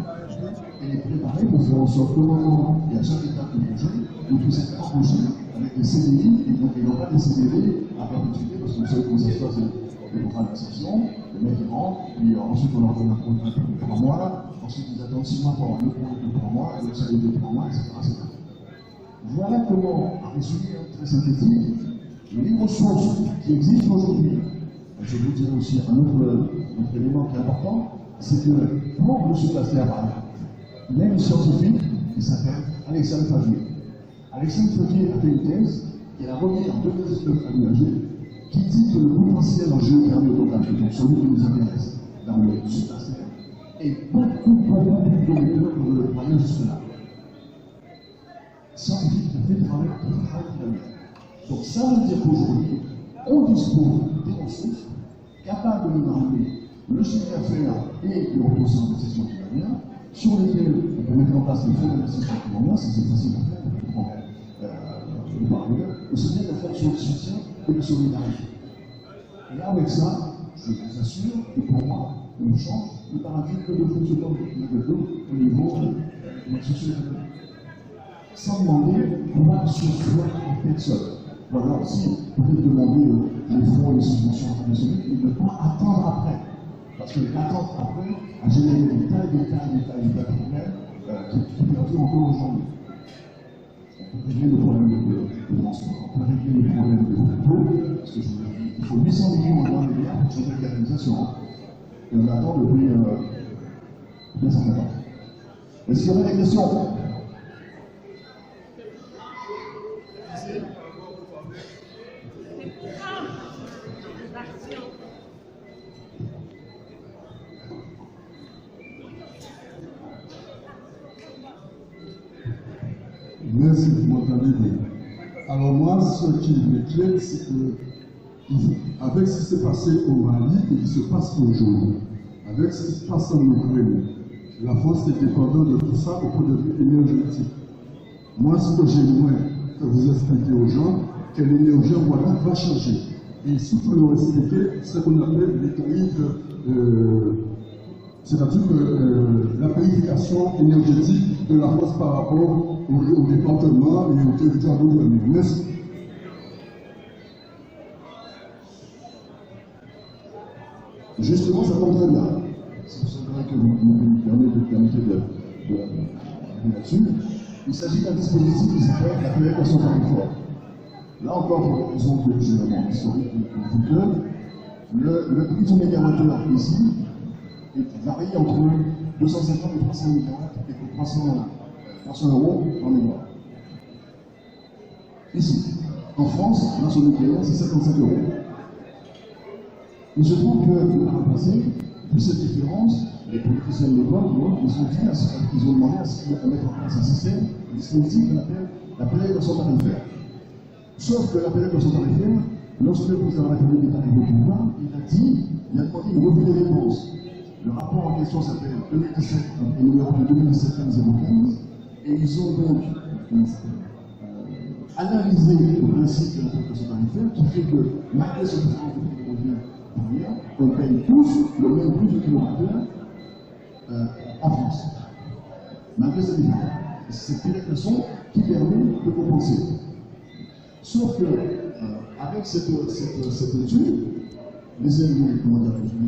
et les préparer pour faire en sorte qu'au moment et à chaque étape du projet, vous puissiez être embauché avec des CDI et non pas des CDD à perpétuité, parce que vous savez comment ça se passe les contrats d'insertion, les mecs ils rentrent, puis ensuite on leur donne un contrat de 3 mois, ensuite ils attendent 6 mois pour avoir le contrat de 3 mois, et le salaire de 3 mois, etc. Voilà comment, à résumé très synthétique, les ressources qui existent aujourd'hui. Je vous dirais aussi un autre élément qui est important, c'est que pour M. Pasteur, par exemple, il y a une scientifique qui s'appelle Alexandre Favier. Alexandre Favier a fait une thèse qu'il a remis en 2019 à l'UAG, qui dit que le potentiel en géothermie autographique, donc celui qui nous intéresse dans le sud-Pasteur, est beaucoup plus prometteur que nous le croyons jusque-là. Scientifique qui a fait travail là. Donc ça veut dire qu'aujourd'hui, on dispose des ressources capables de nous ramener le chiffre d'affaires et le retour sur investissement qui va bien, sur lesquels on peut mettre en place les fonds d'investissement qui vont bien, c'est facile à faire, on peut prendre par ailleurs, aussi bien de faire sur le soutien et de solidarité. Et avec ça, je vous assure que pour moi, on change le paradigme de fonctionnement au niveau socio-économique. Sans demander quoi sur soi en personne. Voilà aussi, vous pouvez demander les fonds et les subventions internationales et ne pas attendre après. Parce que l'attente après a généré des tas primaires qui perdurent encore aujourd'hui. On peut régler le problème de transport, on peut régler le problème de l'eau, parce que je vous l'ai dit, il faut 800 millions en milliards pour changer la canalisation. Et on attend depuis bien certain temps. Est-ce qu'il y aurait des questions? Merci pour votre avis. Alors moi, ce qui m'inquiète, c'est que, avec ce qui s'est passé au Mali et qui se passe aujourd'hui, avec ce qui se passe en Ukraine, la France est dépendante de tout ça au point de vue énergétique. Moi, ce que j'aimerais que vous expliquiez aux gens, que l'énergie en Guadeloupe va changer. Et surtout leur expliquer ce qu'on appelle l'équilibre, c'est-à-dire la planification énergétique de la France par rapport au département et au territoire d'outre-mer. Merci. Justement, ça tombe très bien. C'est vrai que vous me permettez de là-dessus. Il s'agit d'un dispositif qui s'appelle la péréquation tarifaire. Là encore, pour des raisons que j'ai historiques le prix du mégawattheure ici varie entre 250 et 300 mégawatts et 300 euros par mégawatt. Ici, en France, là sur le nucléaire, c'est 55 euros. Il se trouve que par le passé, vu cette différence, les politiciens de l'époque, ils ont demandé à mettre en place un système, un dispositif qu'on appelle la péréquation tarifaire. Sauf que la péréquation tarifaire, lorsque le président de la République est arrivé au pouvoir, il a dit, il a demandé une revue des dépenses. Le rapport en question s'appelle 2017 et numéro de 2017-015, et ils ont donc analysé le principe de la péréquation tarifaire qui fait que, malgré ce différence de prix de revient, on paye tous le même prix du kilowattheure en France. Malgré cette différence. C'est cette péréquation qui permet de compenser. Sauf que, avec cette étude, les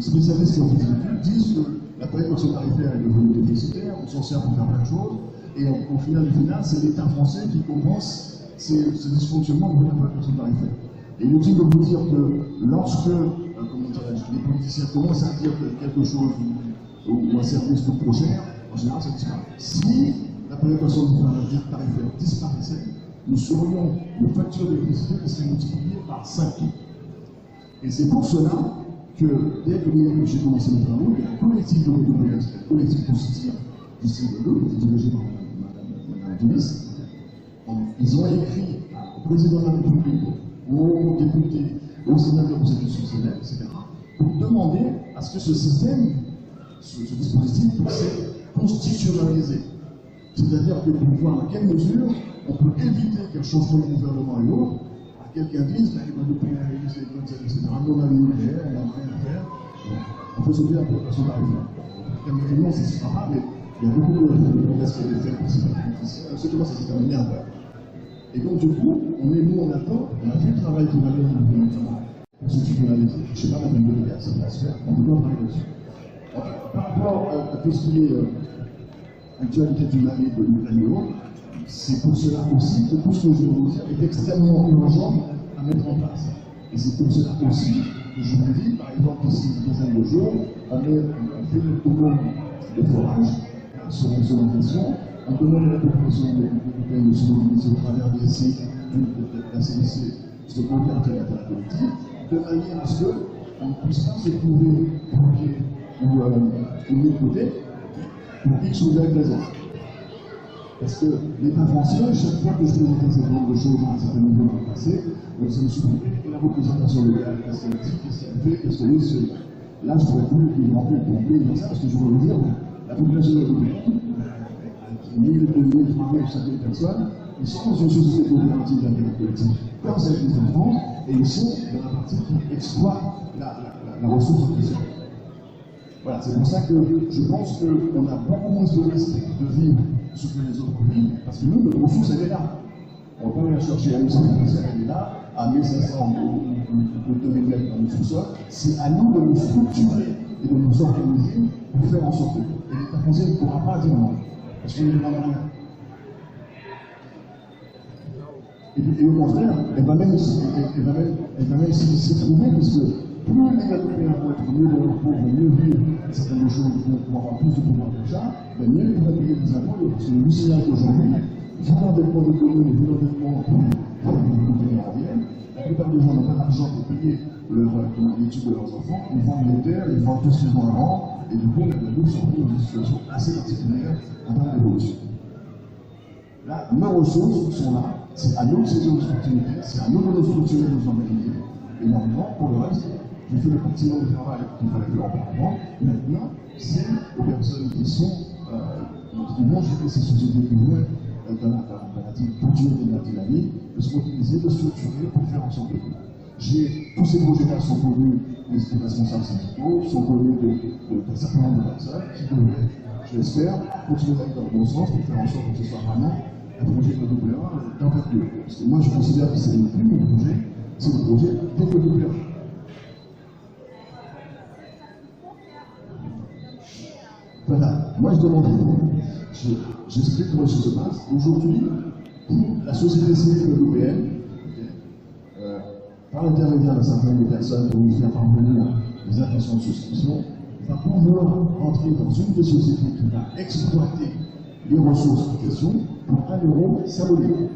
spécialistes qui ont fait cette étude disent que la péréquation tarifaire est devenue déficitaire, on s'en sert pour faire plein de choses, et au final, c'est l'État français qui compense ces dysfonctionnements de la péréquation tarifaire. Et inutile de vous dire que lorsque les politiciens commencent à dire que quelque chose ou un service coûte trop cher, en général, ça disparaît. Si la péréquation tarifaire disparaissait, nous serions une facture d'électricité qui serait multipliée par 5. Et c'est pour cela que, dès que j'ai commencé mes travaux, il y a un collectif de méthodologie, un collectif positif du CIE, dirigé par Mme Denis. Ils ont écrit au président de la République, aux députés, aux sénateurs de constitutionnels, etc., pour demander à ce que ce système, ce dispositif, puisse être constitutionnalisé. C'est-à-dire que pour voir à quelle mesure on peut éviter qu'un changement de gouvernement et autres, à quelqu'un dise, il va nous payer etc. On a le nucléaire, on n'a rien à faire, on peut sauver la péréquation tarifaire. Non, ça ne sera pas, mais il y a beaucoup de gestes qui ont été faits par ces politiciens. Ce qui va, c'est un merde. Et donc, du coup, on attend, on a fait le travail qu'on avait dans le gouvernement. Constitutionnalisé. Je ne sais pas combien de gars ça va se faire, on peut pas parler dessus. Par rapport à tout ce qui est actualité du Mali de l'Ukraine, c'est pour cela aussi que tout ce que je vais vous dire est extrêmement urgent à mettre en place. Et c'est pour cela aussi que je vous dis, par exemple, ici, une dizaine de jours, on fait le tour de forage sur les zones en question. On demande à la population européenne de se mobiliser au travers des sites de la CDC, de convertir la terre collective, de manière à ce qu'on ne puisse pas se trouver bloqué ou mis de côté pour X ou Y raison. Parce que l'État français, chaque fois que je présentais un certain nombre de choses à un certain niveau dans le passé, ça me souvient que la représentation locale, qu'est-ce qu'elle dit, qu'est-ce qu'elle fait, qu'est-ce qu'elle est. Là, je pourrais plus les remplir pour oublier dans ça, parce que je veux vous dire, la population européenne, 1000, 2000, 3000, 5000 personnes, ils sont dans une société coopérative d'intérêt collectif, comme ça existe en France, et ils sont dans la partie qui exploite la ressource en question. Voilà, c'est pour ça que je pense qu'on a beaucoup moins de risques de vivre ce que les autres vivent. Parce que nous, notre ressource, elle est là. On ne peut pas la chercher à 1100 financière, elle est là, à 1500 ou 2000 mètres dans le sous-sol. C'est à nous de nous structurer et de nous organiser pour faire en sorte que l'État français ne pourra pas dire non. Parce qu'on ne demande rien. Et au contraire, elle va même s'y trouver, parce que plus les Européens vont être mieux dans leur peau, vont mieux vivre certaines choses, vont avoir plus de pouvoir d'achat, mieux ils vont payer des impôts. Parce que nous signalons qu'aujourd'hui, vu l'endettement de communes et vu l'endettement des communautés aériennes, la plupart des gens n'ont pas d'argent pour payer l'étude de leurs enfants, ils vendent les terres, ils vendent tout ce qu'ils ont à vendre, et du coup, nous sommes dans une situation assez particulière en termes d'évolution. Là, nos ressources sont là, c'est à nous de saisir nos opportunités, c'est à nous de nous structurer, de nous organiser. Et normalement, pour le reste, j'ai fait le petit nombre de travail qu'il fallait faire auparavant. Maintenant, c'est aux personnes qui vont gérer ces sociétés qui vont dans la culture et la dynamique, de se mobiliser, de structurer pour faire en sorte que tous ces projets-là sont connus des responsables syndicaux, sont connus d'un certain nombre de personnes qui devraient, je l'espère, continuer d'aller dans le bon sens pour faire en sorte que ce soit vraiment un projet de WA d'envergure. Parce que moi, je considère que c'est le plus gros projet, c'est le projet de WA. Voilà, moi je demande, j'explique comment les choses se passent. Aujourd'hui, la société civile européenne, par l'intermédiaire d'un certain nombre de personnes pour nous faire parvenir des intentions de souscription, va pouvoir entrer dans une des sociétés qui va exploiter les ressources en question pour 1 euro symbolique.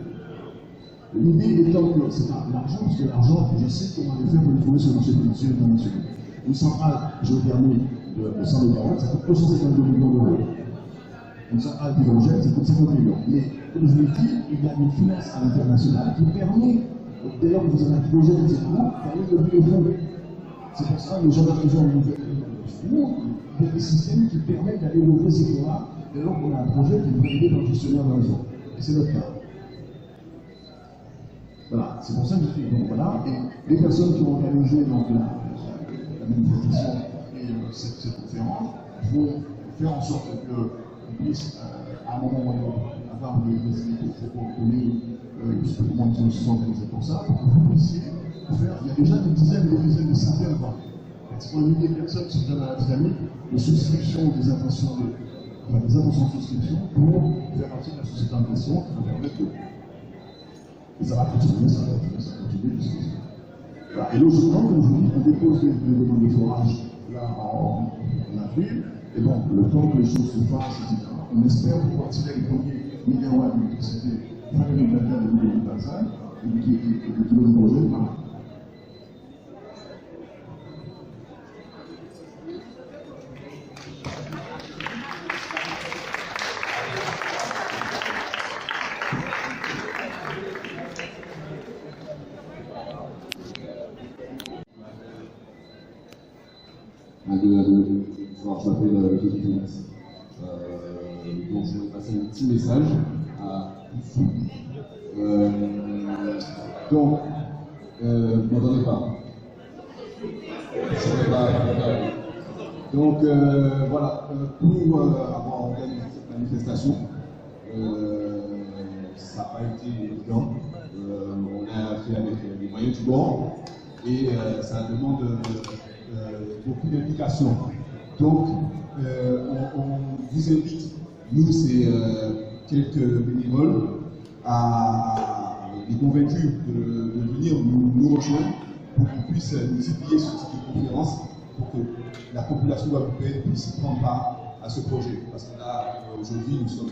L'idée étant que ce n'est pas l'argent, parce que l'argent, je sais comment les faire pour le trouver sur le marché financier international. Une centrale géothermique de 100 MW, ça coûte 252 millions d'euros. Une centrale d'hydrogène, ça coûte 50 millions. Mais, comme je l'ai dit, il y a une finance à l'international qui permet, dès lors que vous avez un projet de cette groupe, permet de lever les fonds. C'est pour ça que les gens d'argent il y a des systèmes qui permettent d'aller lever ces fonds-là, dès lors qu'on a un projet qui est validé par le gestionnaire de la réseau. Et c'est notre cas. Voilà, c'est pour ça que je dis, donc voilà, et les personnes qui ont organisé donc, la manifestation et cette conférence vont faire en sorte qu'on puisse, à un moment donné, avoir des idées pour connaître comment ils se sont organisés pour ça, pour que vous puissiez faire. Il y a déjà des dizaines, des centaines, pratiquement 1 000 personnes qui sont déjà dans la dynamique de souscription des intentions de souscription pour faire partie de la société en question qui va permettre de. Et ça va continuer, ça va continuer jusqu'à. Voilà. Et logiquement, comme je vous dis, on dépose des demandes de forage là en avril, et donc le temps que les choses se fassent, etc. On espère pouvoir tirer les premiers mégawatts d'électricité fin 2024 et 2025, et qui est le projet. Voilà. Je m'appelle Philippe donc je vais passer un petit message à tous. Donc, vous m'entendez pas? Donc, voilà, pour avoir organisé cette manifestation, ça n'a pas été évident. On a fait avec les moyens du bord et ça demande beaucoup d'implication. Donc, on vous invite, nous, c'est quelques bénévoles, à les convaincus de venir nous rejoindre pour qu'on puisse multiplier ce type de conférence pour que la population guadeloupéenne puisse prendre part à ce projet. Parce que là, aujourd'hui, nous sommes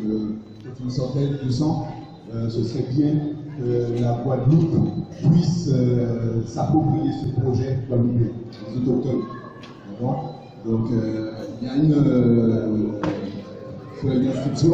une centaine, 200. Ce serait bien que la Guadeloupe puisse s'approprier ce projet guadeloupéen, les autochtones. Donc, il y a une inscription